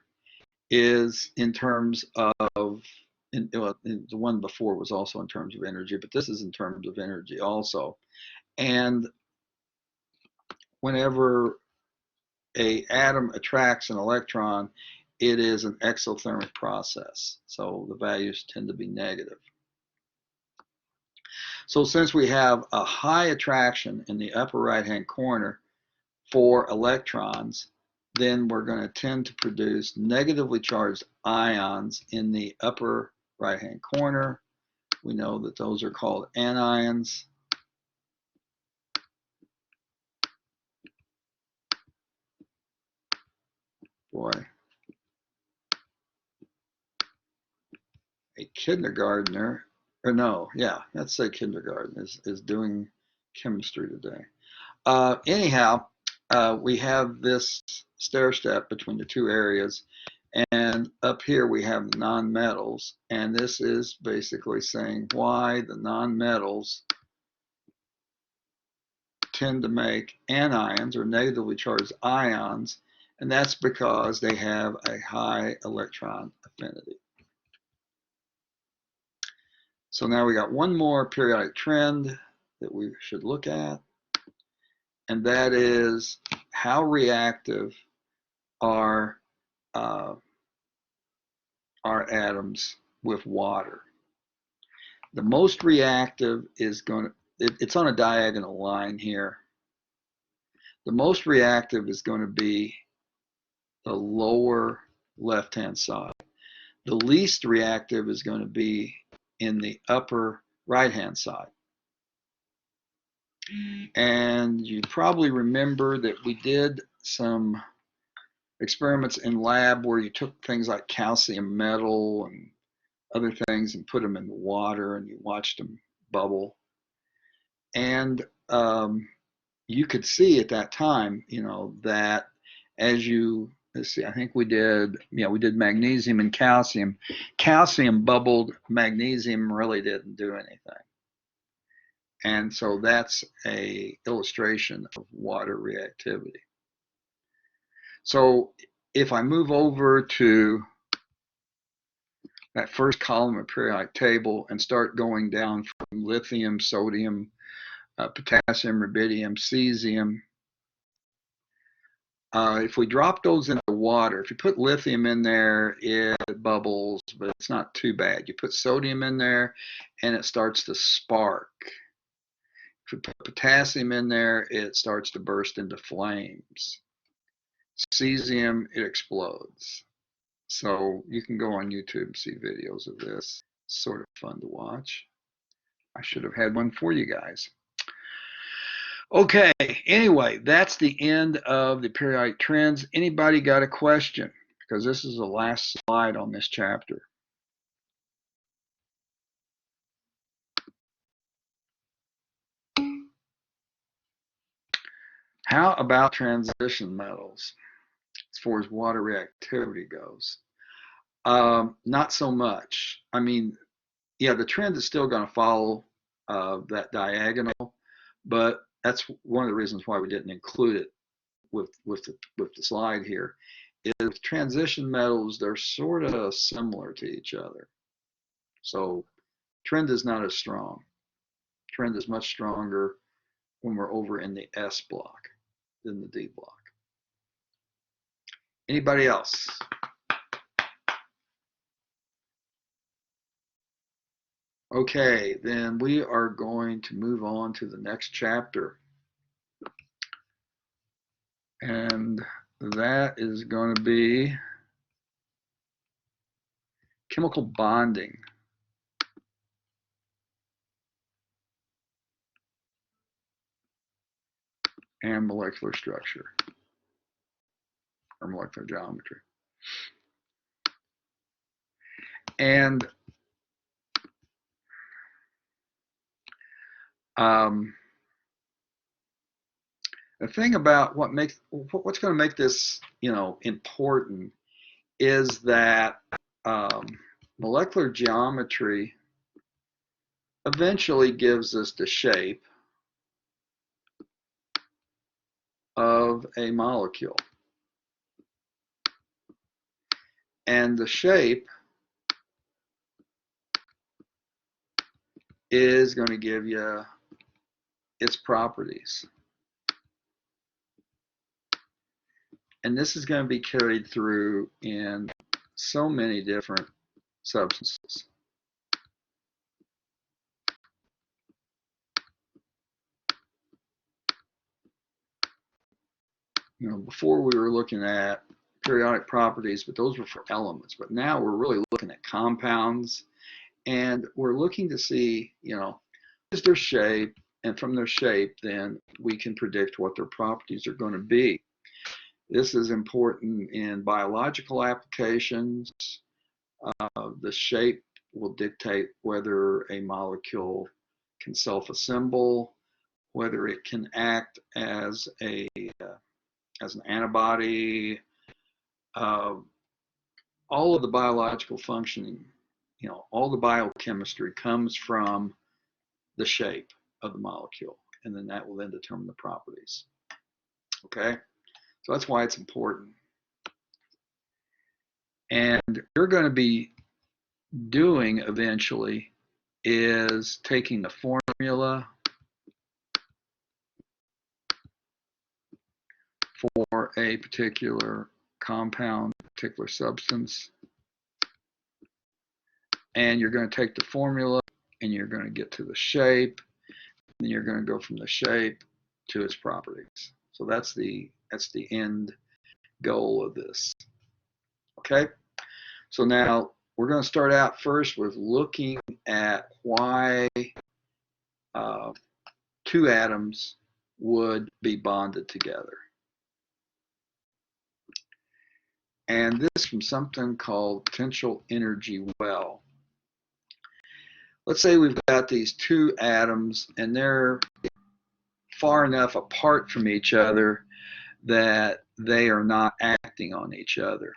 S1: is in terms of, the one before was also in terms of energy, but this is in terms of energy also. And whenever an atom attracts an electron, it is an exothermic process. So the values tend to be negative. So since we have a high attraction in the upper right-hand corner for electrons, then we're going to tend to produce negatively charged ions in the upper right-hand corner. We know that those are called anions. Boy, a kindergartner, or no, yeah, let's say kindergarten is doing chemistry today. Anyhow, we have this stair step between the two areas, and up here we have the nonmetals, and this is basically saying why the nonmetals tend to make anions or negatively charged ions, and that's because they have a high electron affinity. So now we got one more periodic trend that we should look at, and that is how reactive are atoms with water. The most reactive is it's on a diagonal line here. The most reactive is going to be the lower left-hand side. The least reactive is going to be in the upper right-hand side. And you probably remember that we did some experiments in lab where you took things like calcium metal and other things and put them in the water and you watched them bubble. And you could see at that time, that as you, let's see, I think we did magnesium and calcium. Calcium bubbled, magnesium really didn't do anything. And so that's an illustration of water reactivity. So if I move over to that first column of periodic table and start going down lithium, sodium, potassium, rubidium, cesium. If we drop those into water, if you put lithium in there, it bubbles, but it's not too bad. You put sodium in there and it starts to spark. If you put potassium in there, it starts to burst into flames. Cesium, it explodes. So you can go on YouTube and see videos of this. It's sort of fun to watch. I should have had one for you guys. Okay, anyway, that's the end of the periodic trends. Anybody got a question? Because this is the last slide on this chapter. How about transition metals as far as water reactivity goes? Not so much. I mean, yeah, the trend is still going to follow that diagonal, but that's one of the reasons why we didn't include it with the slide here. Is transition metals, they're sort of similar to each other. So trend is not as strong. Trend is much stronger when we're over in the S block than the D block. Anybody else? Okay, then we are going to move on to the next chapter. And that is going to be chemical bonding. And molecular structure, or molecular geometry. And the thing about what's going to make this, important is that molecular geometry eventually gives us the shape of a molecule. And the shape is going to give you its properties. And this is going to be carried through in so many different substances. Before we were looking at periodic properties, but those were for elements. But now we're really looking at compounds, and we're looking to see, is their shape, and from their shape, then we can predict what their properties are going to be. This is important in biological applications. The shape will dictate whether a molecule can self-assemble, whether it can act as an antibody. All of the biological functioning, all the biochemistry comes from the shape of the molecule, and then that will then determine the properties. Okay, so that's why it's important. And you're going to be doing eventually is taking the formula for a particular compound, particular substance, and you're going to take the formula and you're going to get to the shape, and you're going to go from the shape to its properties. So that's the end goal of this. Okay, so now we're going to start out first with looking at why two atoms would be bonded together. And this from something called potential energy well. Let's say we've got these two atoms and they're far enough apart from each other that they are not acting on each other.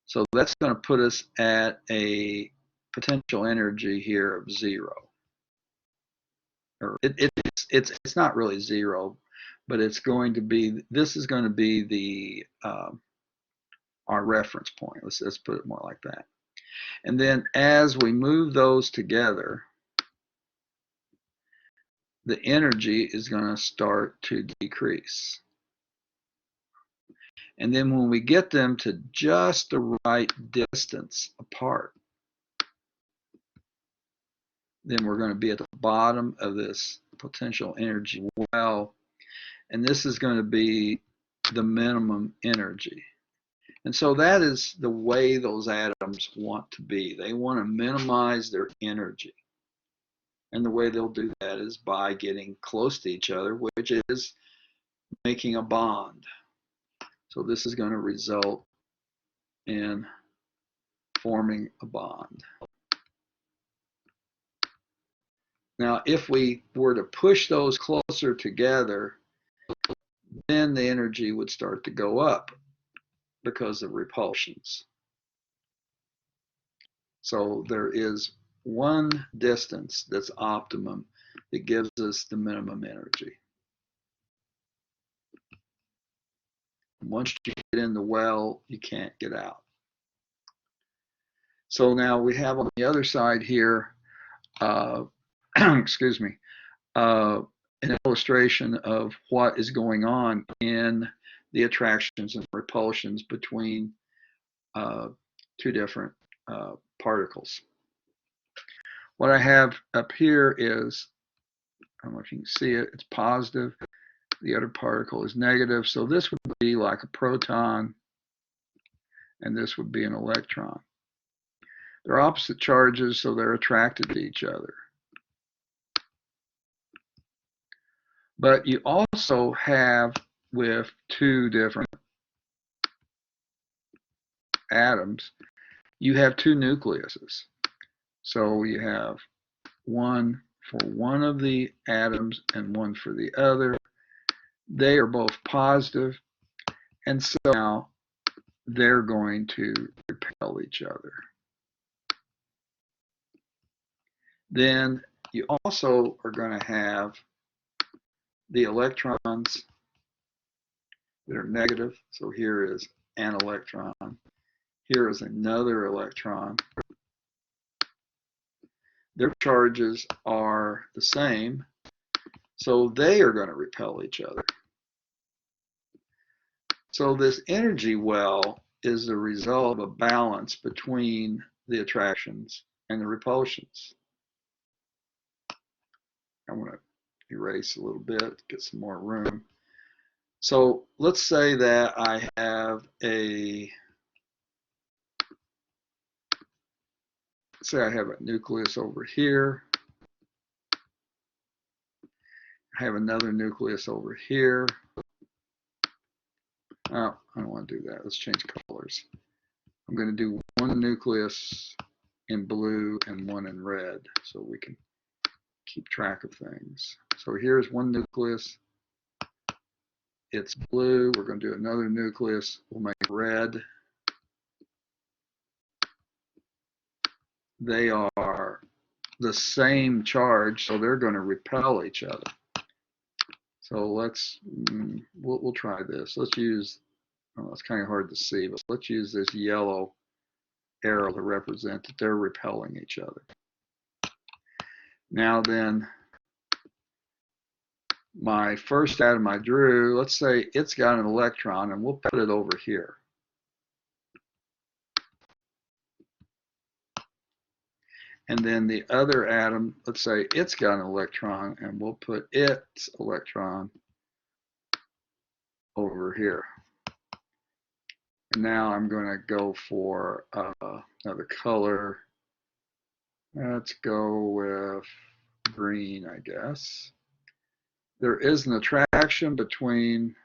S1: So that's going to put us at a potential energy here of 0. Or it's not really 0, but it's going to be, this is going to be the our reference point. Let's put it more like that. And then as we move those together, the energy is going to start to decrease. And then when we get them to just the right distance apart, then we're going to be at the bottom of this potential energy well, and this is going to be the minimum energy. And so that is the way those atoms want to be. They want to minimize their energy. And the way they'll do that is by getting close to each other, which is making a bond. So this is going to result in forming a bond. Now, if we were to push those closer together, then the energy would start to go up because of repulsions. So there is one distance that's optimum that gives us the minimum energy. Once you get in the well, you can't get out. So now we have on the other side here, excuse me, an illustration of what is going on in the attractions and repulsions between two different particles. What I have up here is, I don't know if you can see it, it's positive. The other particle is negative. So this would be like a proton, and this would be an electron. They're opposite charges, so they're attracted to each other. But you also have, with two different atoms, you have two nucleuses. So you have one for one of the atoms and one for the other. They are both positive, and so now they're going to repel each other. Then you also are going to have the electrons that are negative. So here is an electron. Here is another electron. Their charges are the same, so they are going to repel each other. So this energy well is the result of a balance between the attractions and the repulsions. I'm going to erase a little bit, get some more room. So let's say that I have a nucleus over here. I have another nucleus over here. Oh, I don't want to do that. Let's change colors. I'm going to do one nucleus in blue and one in red so we can keep track of things. So here's one nucleus. It's blue. We're going to do another nucleus. We'll make red. They are the same charge, so they're going to repel each other. So let's, we'll try this. Let's use, oh, it's kind of hard to see, but let's use this yellow arrow to represent that they're repelling each other. Now then, my first atom I drew, let's say it's got an electron, and we'll put it over here. And then the other atom, let's say it's got an electron, and we'll put its electron over here. And now I'm going to go for another color. Let's go with green, I guess. There is an attraction between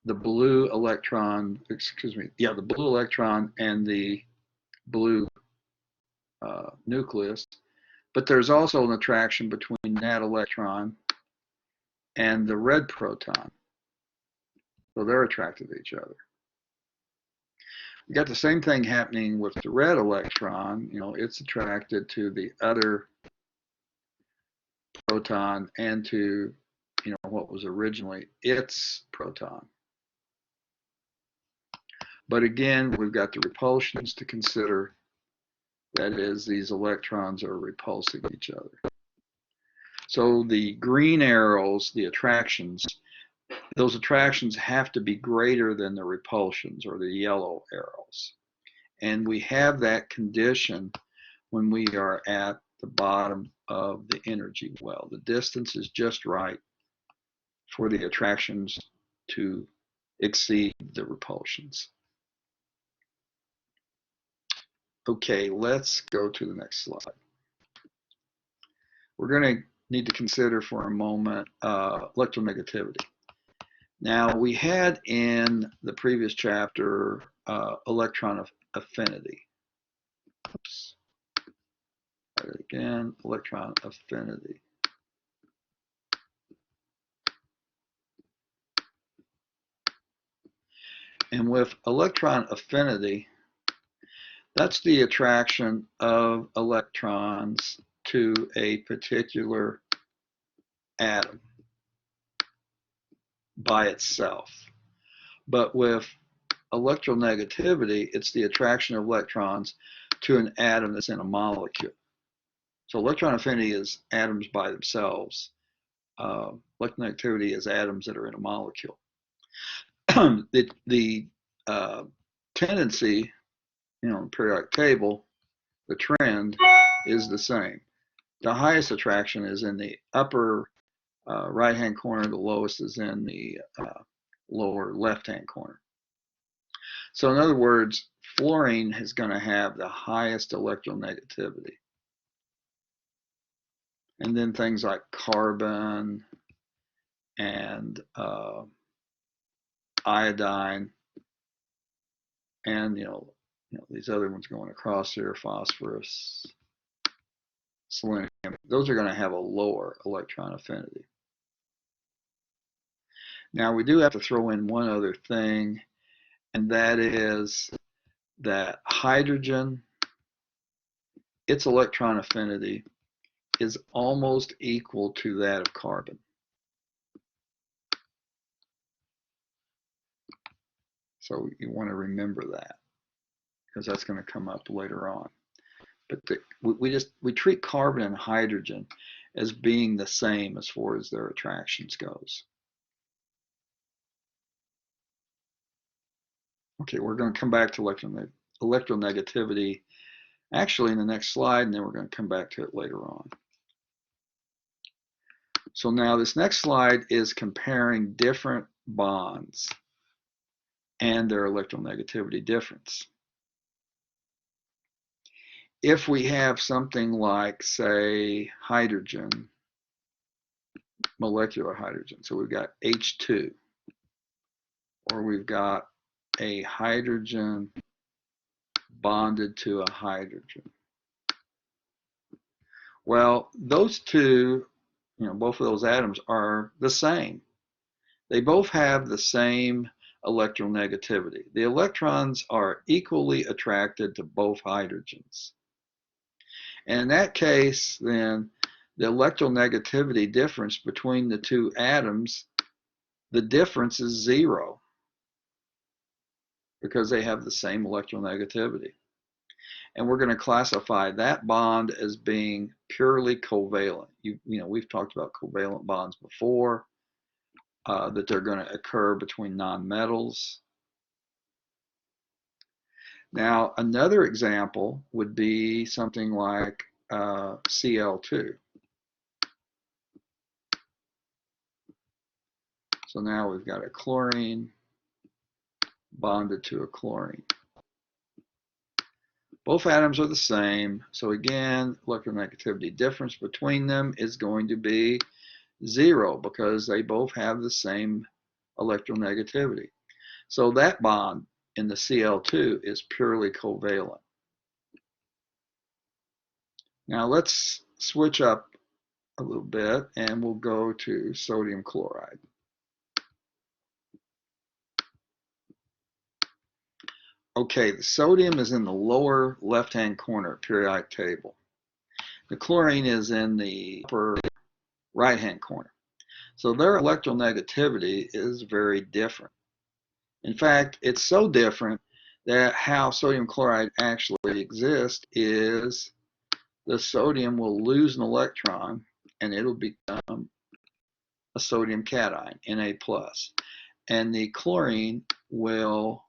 S1: the blue electron, the blue electron and the blue nucleus, but there's also an attraction between that electron and the red proton. So they're attracted to each other. We got the same thing happening with the red electron. You know, it's attracted to the other proton and to, you know, what was originally its proton. But again, we've got the repulsions to consider. That is, these electrons are repulsing each other. So the green arrows, the attractions, those attractions have to be greater than the repulsions, or the yellow arrows. And we have that condition when we are at the bottom of the energy well. The distance is just right for the attractions to exceed the repulsions. Okay, let's go to the next slide. We're going to need to consider for a moment electronegativity. Now, we had in the previous chapter electron affinity. Oops. Try it again, electron affinity. And with electron affinity, that's the attraction of electrons to a particular atom by itself. But with electronegativity, it's the attraction of electrons to an atom that's in a molecule. So electron affinity is atoms by themselves. Electronegativity is atoms that are in a molecule. the tendency, in the periodic table, the trend is the same. The highest attraction is in the upper right-hand corner. The lowest is in the lower left-hand corner. So in other words, fluorine is going to have the highest electronegativity. And then things like carbon and iodine, and these other ones going across here, phosphorus, selenium, those are going to have a lower electron affinity. Now we do have to throw in one other thing, and that is that hydrogen, its electron affinity is almost equal to that of carbon. So you want to remember that, because that's going to come up later on. But we treat carbon and hydrogen as being the same as far as their attractions goes. Okay, we're going to come back to electronegativity actually in the next slide, and then we're going to come back to it later on. So now this next slide is comparing different bonds and their electronegativity difference. If we have something like, say, hydrogen, molecular hydrogen, so we've got H2, or we've got a hydrogen bonded to a hydrogen. Well, those two, both of those atoms are the same. They both have the same electronegativity. The electrons are equally attracted to both hydrogens. And in that case, then, the electronegativity difference between the two atoms, the difference is zero, because they have the same electronegativity. And we're going to classify that bond as being purely covalent. We've talked about covalent bonds before, that they're going to occur between nonmetals. Now, another example would be something like Cl2. So now we've got a chlorine bonded to a chlorine. Both atoms are the same, so again, electronegativity difference between them is going to be zero, because they both have the same electronegativity. So that bond in the Cl2 is purely covalent. Now let's switch up a little bit, and we'll go to sodium chloride. Okay, the sodium is in the lower left-hand corner periodic table. The chlorine is in the upper right-hand corner. So their electronegativity is very different. In fact, it's so different that how sodium chloride actually exists is the sodium will lose an electron and it'll become a sodium cation, Na+. And the chlorine will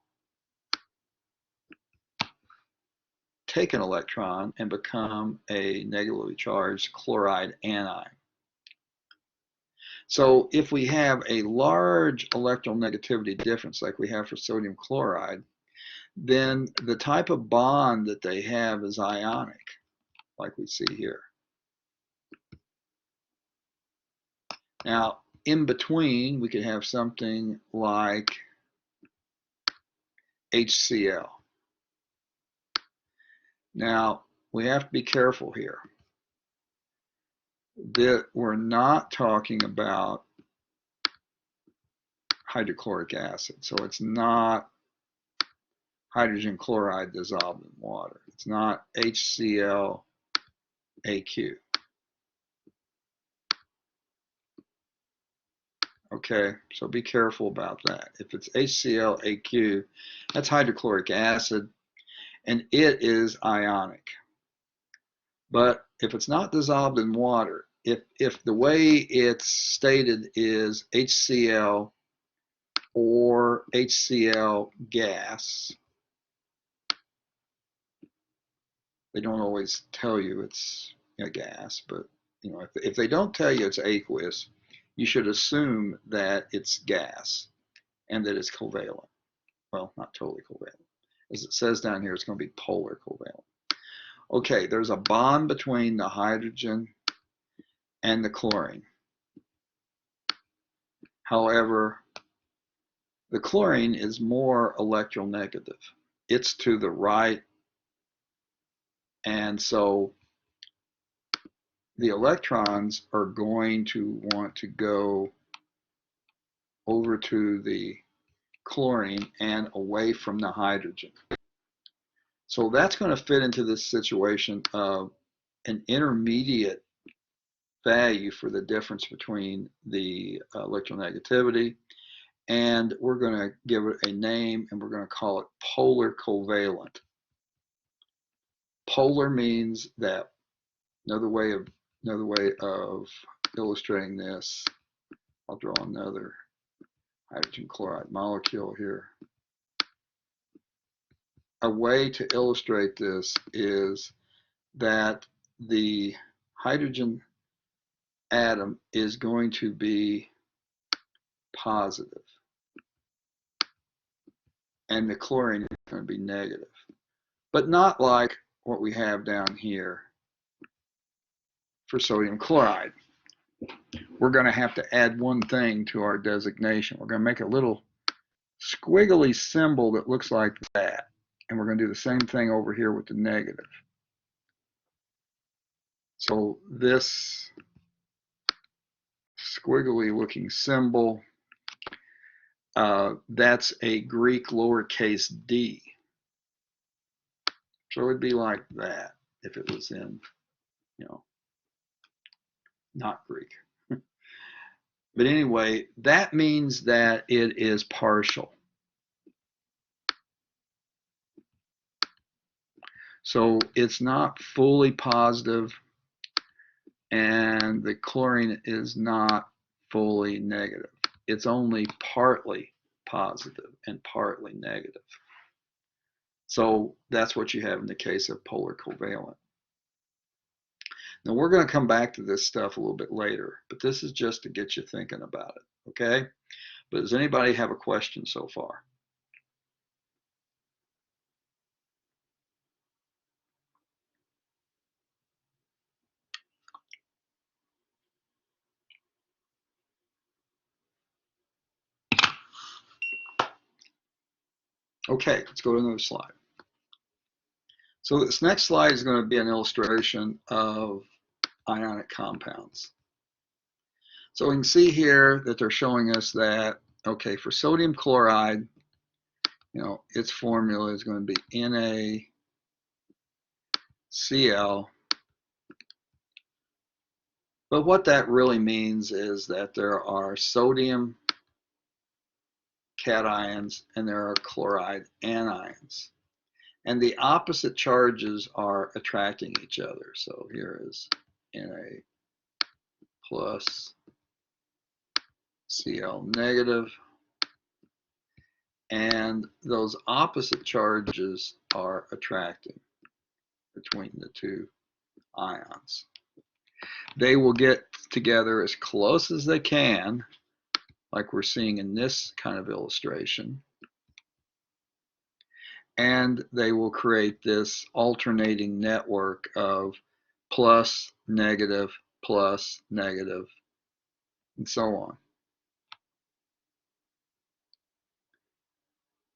S1: take an electron and become a negatively charged chloride anion. So if we have a large electronegativity difference like we have for sodium chloride, then the type of bond that they have is ionic, like we see here. Now, in between, we could have something like HCl. Now, we have to be careful here that we're not talking about hydrochloric acid. So it's not hydrogen chloride dissolved in water. It's not HCl AQ. Okay, so be careful about that. If it's HCl AQ, that's hydrochloric acid, and it is ionic. But if it's not dissolved in water, if the way it's stated is HCl or HCl gas, they don't always tell you it's a gas, but you know, if they don't tell you it's aqueous, you should assume that it's gas and that it's covalent. Well, not totally covalent. As it says down here, it's going to be polar covalent. Okay, there's a bond between the hydrogen and the chlorine. However, the chlorine is more electronegative. It's to the right, and so the electrons are going to want to go over to the chlorine and away from the hydrogen. So that's going to fit into this situation of an intermediate value for the difference between the electronegativity, and we're going to give it a name, and we're going to call it polar covalent. Polar means that another way of illustrating this, I'll draw another hydrogen chloride molecule here. A way to illustrate this is that the hydrogen atom is going to be positive and the chlorine is going to be negative, but not like what we have down here for sodium chloride. We're going to have to add one thing to our designation. We're going to make a little squiggly symbol that looks like that, and we're going to do the same thing over here with the negative. So this squiggly looking symbol, that's a Greek lowercase d. So it would be like that if it was in, not Greek. But anyway, that means that it is partial. So it's not fully positive, and the chlorine is not fully negative. It's only partly positive and partly negative. So that's what you have in the case of polar covalent. Now we're going to come back to this stuff a little bit later, but this is just to get you thinking about it, okay? But does anybody have a question so far? Okay, let's go to another slide. So this next slide is going to be an illustration of ionic compounds. So we can see here that they're showing us that, okay, for sodium chloride, its formula is going to be NaCl. But what that really means is that there are sodium cations and there are chloride anions. And the opposite charges are attracting each other. So here is Na plus Cl negative, and those opposite charges are attracting between the two ions. They will get together as close as they can, like we're seeing in this kind of illustration, and they will create this alternating network of plus, negative, and so on.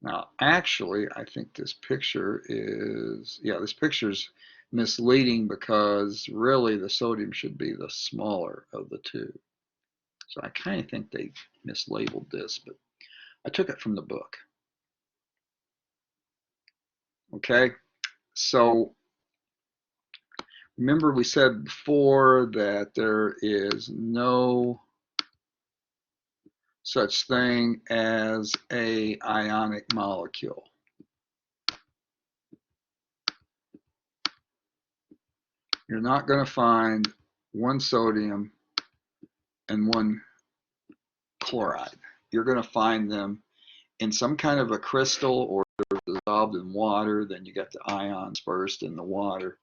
S1: Now, actually, I think this picture is, this picture's misleading because really the sodium should be the smaller of the two. So I kind of think they mislabeled this, but I took it from the book. Okay, so remember we said before that there is no such thing as a ionic molecule. You're not going to find one sodium and one chloride. You're going to find them in some kind of a crystal, or dissolved in water. Then you got the ions first in the water.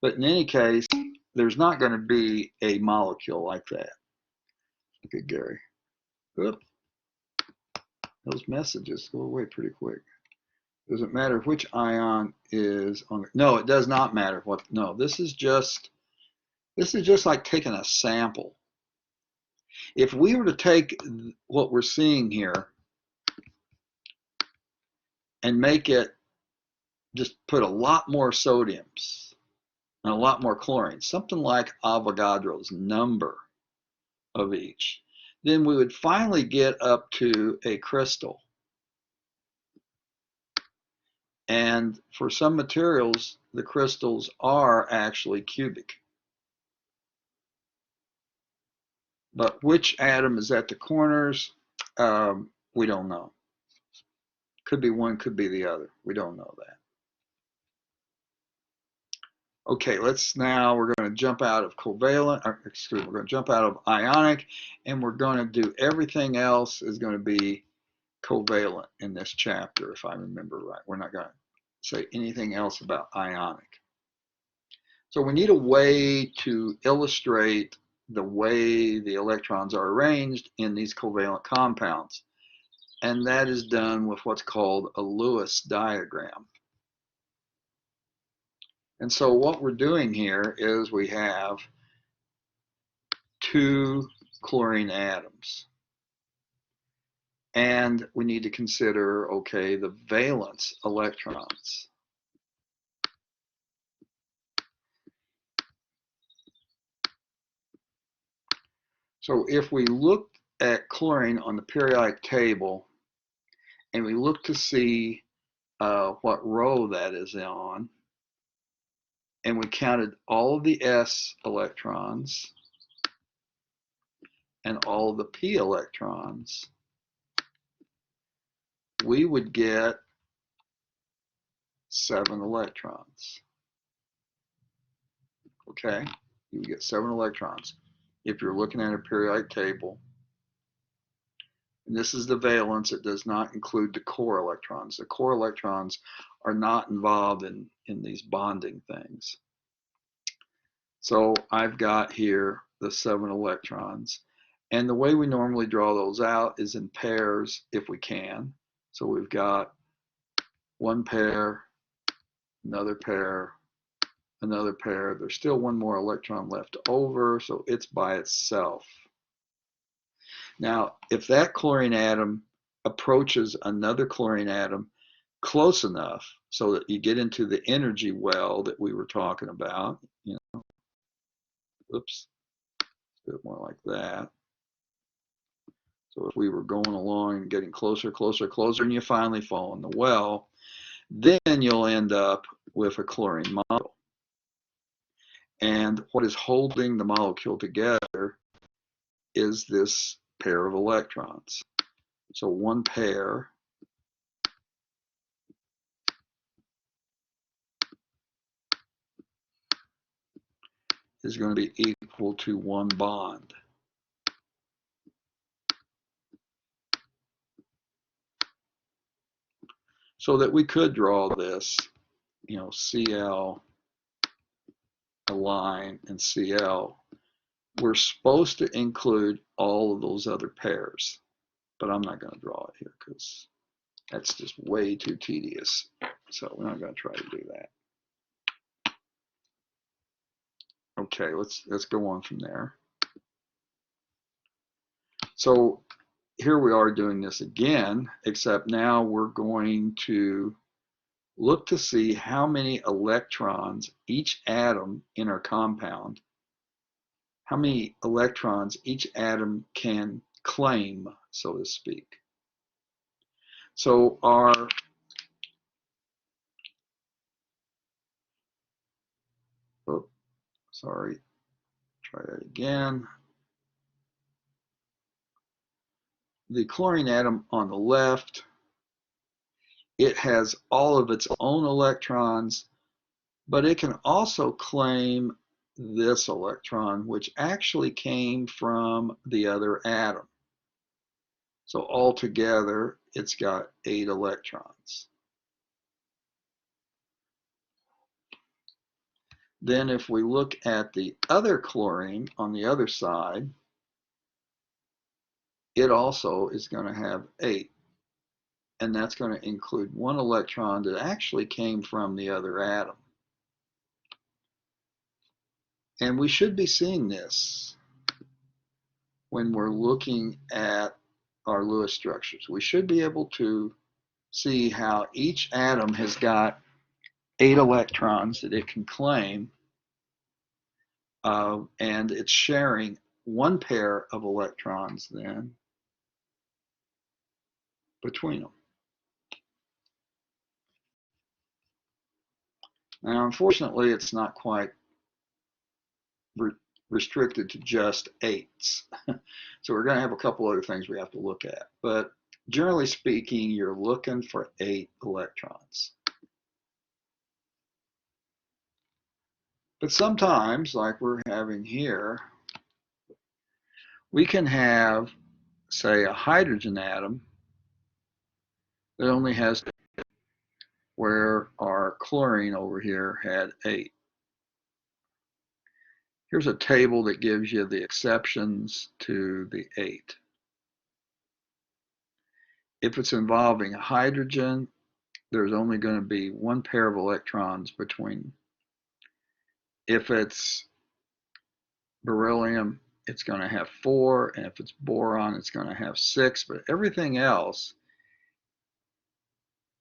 S1: But in any case, there's not going to be a molecule like that. Look at Gary. Oop. Those messages go away pretty quick. Doesn't matter which ion is on the, no, it does not matter what, no, this is just like taking a sample. If we were to take what we're seeing here and make it, just put a lot more sodiums and a lot more chlorine, something like Avogadro's number of each, then we would finally get up to a crystal. And for some materials, the crystals are actually cubic. But which atom is at the corners, we don't know. Could be one, could be the other. We don't know that. Okay, we're going to jump out of covalent, we're going to jump out of ionic, and we're going to do everything else is going to be covalent in this chapter, if I remember right. We're not going to say anything else about ionic. So we need a way to illustrate the way the electrons are arranged in these covalent compounds. And that is done with what's called a Lewis diagram. And so what we're doing here is we have two chlorine atoms. And we need to consider, okay, the valence electrons. So if we look at chlorine on the periodic table and we look to see what row that is on, and we counted all of the S electrons and all of the P electrons, we would get 7 electrons. Okay, you would get 7 electrons if you're looking at a periodic table. And this is the valence. It does not include the core electrons. The core electrons are not involved in these bonding things. So I've got here the 7 electrons. And the way we normally draw those out is in pairs if we can. So we've got one pair, another pair, another pair. There's still one more electron left over, so it's by itself. Now, if that chlorine atom approaches another chlorine atom close enough so that you get into the energy well that we were talking about, you know, oops, a bit more like that. So if we were going along and getting closer, closer, closer, and you finally fall in the well, then you'll end up with a chlorine molecule. And what is holding the molecule together is this pair of electrons. So one pair is going to be equal to 1 bond. So that we could draw this, you know, Cl, a line, and Cl. We're supposed to include all of those other pairs, but I'm not going to draw it here because that's just way too tedious. So we're not going to try to do that. Okay, let's go on from there. So here we are doing this again, except now we're going to look to see how many electrons each atom in our compound, how many electrons each atom can claim, so to speak. So our sorry, try that again. The chlorine atom on the left, it has all of its own electrons, but it can also claim this electron, which actually came from the other atom. So altogether, it's got 8 electrons. Then if we look at the other chlorine on the other side, it also is going to have 8. And that's going to include 1 electron that actually came from the other atom. And we should be seeing this when we're looking at our Lewis structures. We should be able to see how each atom has got 8 electrons that it can claim, and it's sharing 1 pair of electrons then between them. Now, unfortunately, it's not quite restricted to just 8s. So we're going to have a couple other things we have to look at. But generally speaking, you're looking for 8 electrons. But sometimes, like we're having here, we can have, say, a hydrogen atom that only has, where our chlorine over here had 8. Here's a table that gives you the exceptions to the 8. If it's involving a hydrogen, there's only going to be 1 pair of electrons between them. If it's beryllium, it's going to have 4, and if it's boron, it's going to have 6, but everything else,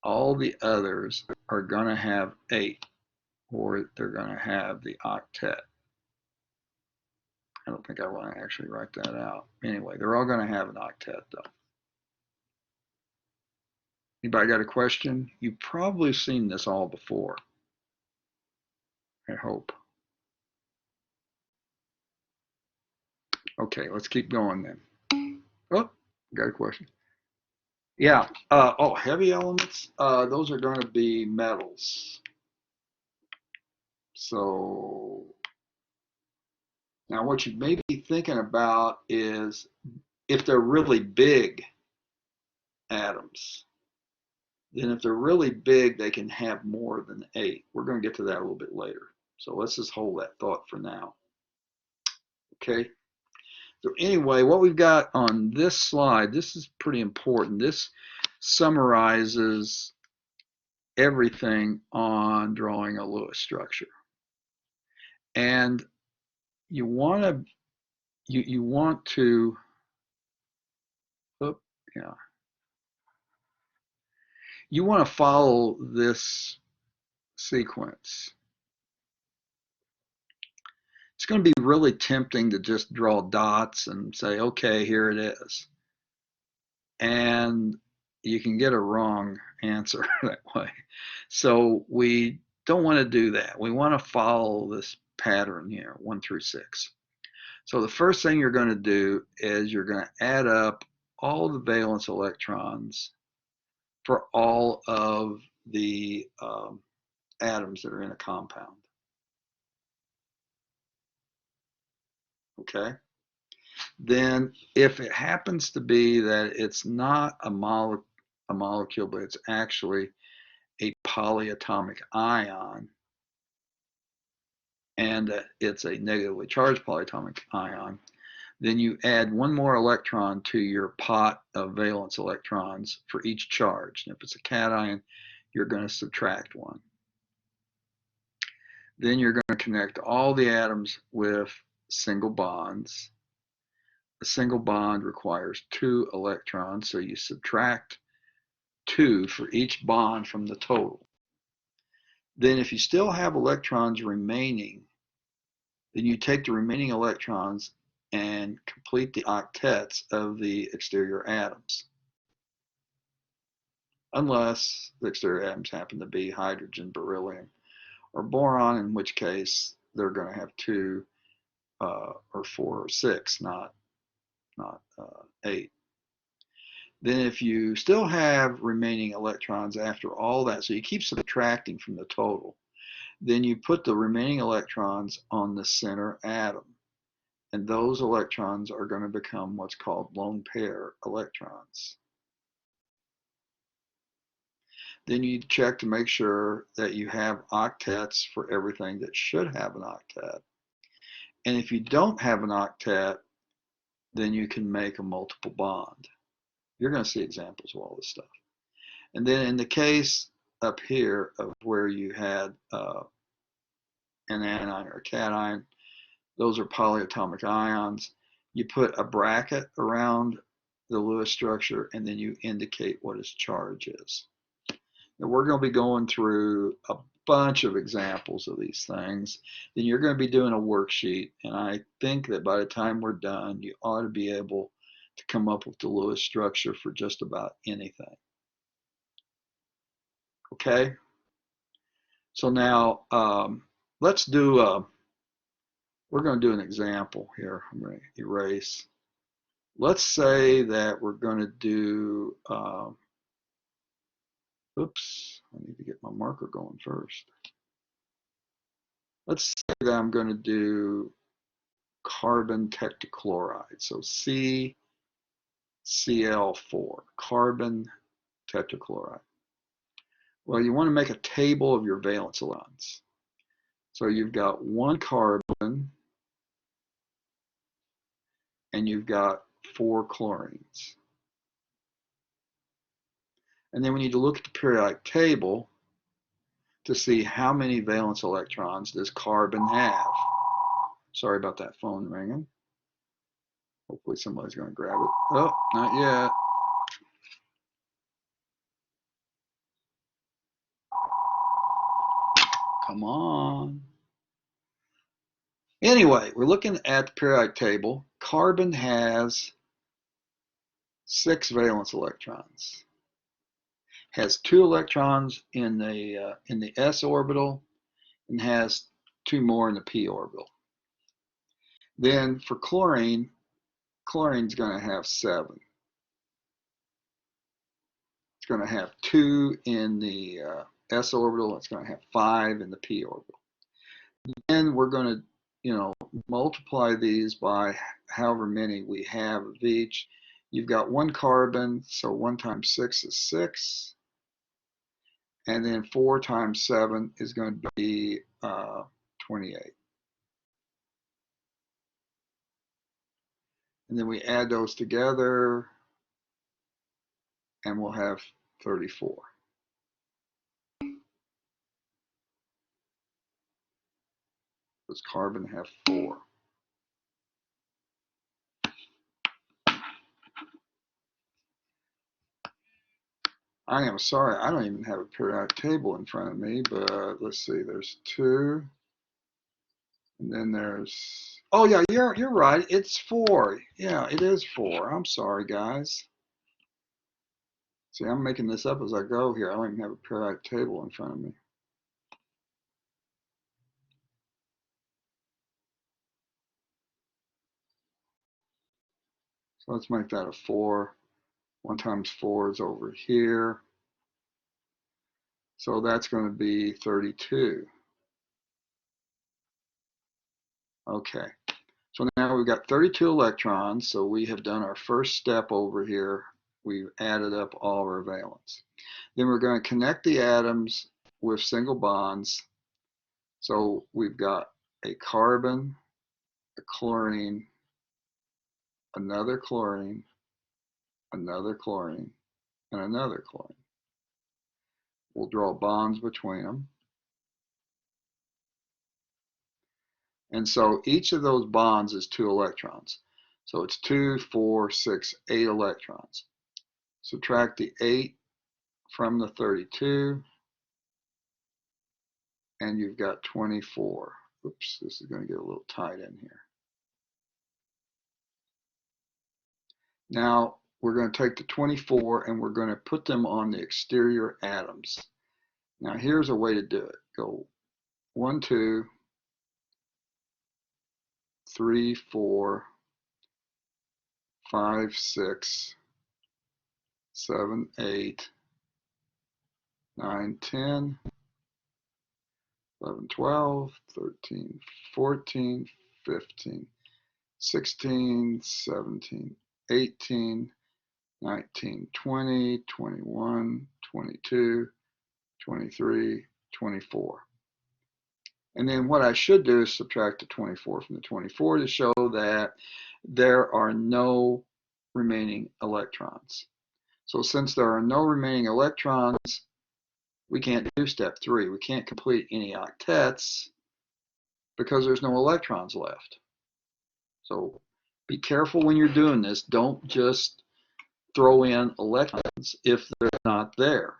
S1: all the others are going to have 8, or they're going to have the octet. I don't think I want to actually write that out. Anyway, they're all going to have an octet, though. Anybody got a question? You've probably seen this all before, I hope. Okay, let's keep going then. Oh, got a question. Yeah, oh, heavy elements, those are going to be metals. So now what you may be thinking about is if they're really big atoms, then if they're really big, they can have more than 8. We're going to get to that a little bit later. So let's just hold that thought for now. Okay. So anyway, what we've got on this slide, this is pretty important. This summarizes everything on drawing a Lewis structure. And you want to, you want to, oh, yeah. You want to follow this sequence. It's going to be really tempting to just draw dots and say, okay, here it is. And you can get a wrong answer that way. So we don't want to do that. We want to follow this pattern here, 1 through 6. So the first thing you're going to do is you're going to add up all the valence electrons for all of the atoms that are in a compound. okay? Then if it happens to be that it's not a molecule, but it's actually a polyatomic ion, and it's a negatively charged polyatomic ion, then you add one more electron to your pot of valence electrons for each charge. And if it's a cation, you're going to subtract one. Then you're going to connect all the atoms with single bonds. A single bond requires 2 electrons, so you subtract 2 for each bond from the total. Then if you still have electrons remaining, then you take the remaining electrons and complete the octets of the exterior atoms. Unless the exterior atoms happen to be hydrogen, beryllium, or boron, in which case they're going to have 2 or 4 or 6, not 8. Then if you still have remaining electrons after all that, so you keep subtracting from the total, then you put the remaining electrons on the center atom. And those electrons are going to become what's called lone pair electrons. Then you check to make sure that you have octets for everything that should have an octet. And if you don't have an octet, then you can make a multiple bond. You're going to see examples of all this stuff. And then in the case up here of where you had an anion or a cation, those are polyatomic ions. You put a bracket around the Lewis structure, and then you indicate what its charge is. And we're going to be going through a bunch of examples of these things. Then you're going to be doing a worksheet, and I think that by the time we're done, you ought to be able to come up with the Lewis structure for just about anything. Okay? So now let's do, we're going to do an example here. I'm going to erase. Let's say that we're going to do, oops, I need to get my marker going first. Let's say that I'm going to do carbon tetrachloride. So CCl4, carbon tetrachloride. Well, you want to make a table of your valence electrons. So you've got 1 carbon and you've got 4 chlorines. And then we need to look at the periodic table to see how many valence electrons does carbon have. Sorry about that phone ringing. Hopefully somebody's going to grab it. Oh, not yet. Come on. Anyway, we're looking at the periodic table. Carbon has 6 valence electrons. Has 2 electrons in the s orbital and has 2 more in the p orbital. Then for chlorine, chlorine's going to have 7. It's going to have 2 in the s orbital. It's going to have 5 in the p orbital. Then we're going to, multiply these by however many we have of each. You've got 1 carbon, so 1 times 6 is 6. And then 4 times 7 is going to be 28. And then we add those together, and we'll have 34. Does carbon have 4? I am sorry, I don't even have a periodic table in front of me, but let's see, there's 2. And then there's, oh yeah, you're right, it's 4. Yeah, it is 4. I'm sorry, guys. See, I'm making this up as I go here. I don't even have a periodic table in front of me. So let's make that a 4. 1 times 4 is over here. So that's going to be 32. Okay. So now we've got 32 electrons, so we have done our first step over here. We've added up all our valence. Then we're going to connect the atoms with single bonds. So we've got a carbon, a chlorine, another chlorine, another chlorine, and another chlorine. We'll draw bonds between them. And so each of those bonds is 2 electrons. So it's 2, 4, 6, 8 electrons. Subtract the 8 from the 32, and you've got 24. Oops, this is going to get a little tight in here. Now we're going to take the 24 and we're going to put them on the exterior atoms. Now here's a way to do it. Go 1, 2, 3, 4, 5, 6, 7, 8, 9, 10, 11, 12, 13, 14, 15, 16, 17, 18, 19, 20, 21, 22, 23, 24. And then what I should do is subtract the 24 from the 24 to show that there are no remaining electrons. So since there are no remaining electrons, we can't do step 3. We can't complete any octets because there's no electrons left. So be careful when you're doing this. Don't just throw in electrons if they're not there.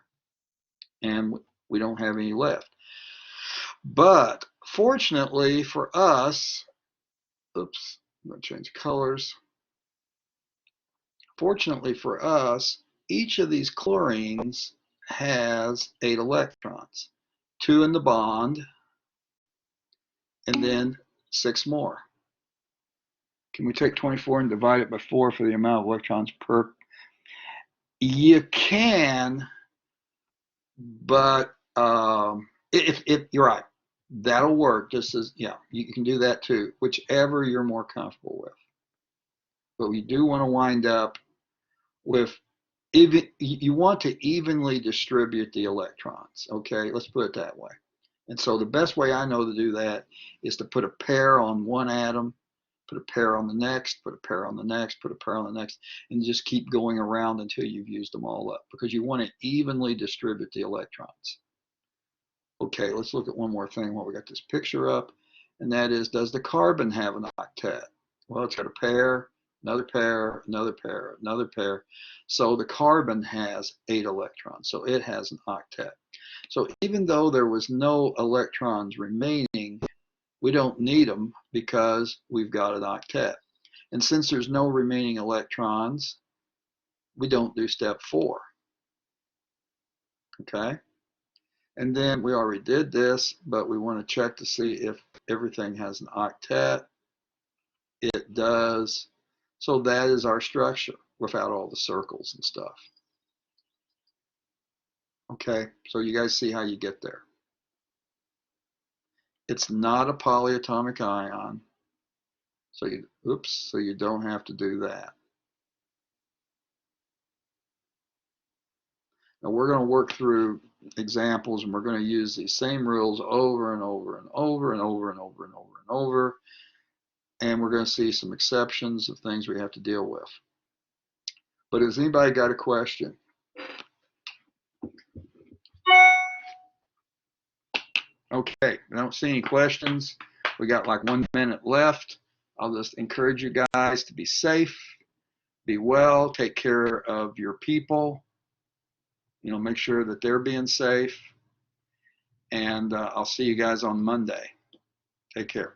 S1: And we don't have any left. But fortunately for us, oops, I'm going to change colors. Fortunately for us, each of these chlorines has 8 electrons, 2 in the bond, and then 6 more. Can we take 24 and divide it by 4 for the amount of electrons per? You can, but if you're right, that'll work. Just as, yeah, you can do that too, whichever you're more comfortable with. But we do want to wind up with, you want to evenly distribute the electrons. Okay, let's put it that way. And so the best way I know to do that is to put a pair on one atom, put a pair on the next, put a pair on the next, put a pair on the next, and just keep going around until you've used them all up, because you want to evenly distribute the electrons. Okay, let's look at one more thing while we got this picture up, and that is, does the carbon have an octet? Well, it's got a pair, another pair, another pair, another pair. So the carbon has 8 electrons, so it has an octet. So even though there was no electrons remaining, we don't need them because we've got an octet. And since there's no remaining electrons, we don't do step 4. Okay? And then we already did this, but we want to check to see if everything has an octet. It does. So that is our structure without all the circles and stuff. Okay, so you guys see how you get there. It's not a polyatomic ion. So you don't have to do that. Now we're going to work through examples, and we're going to use these same rules over and over and over and over and over and over and over. And we're going to see some exceptions of things we have to deal with. But has anybody got a question? Okay, I don't see any questions. We got like 1 minute left. I'll just encourage you guys to be safe, be well, take care of your people. You know, make sure that they're being safe. And I'll see you guys on Monday. Take care.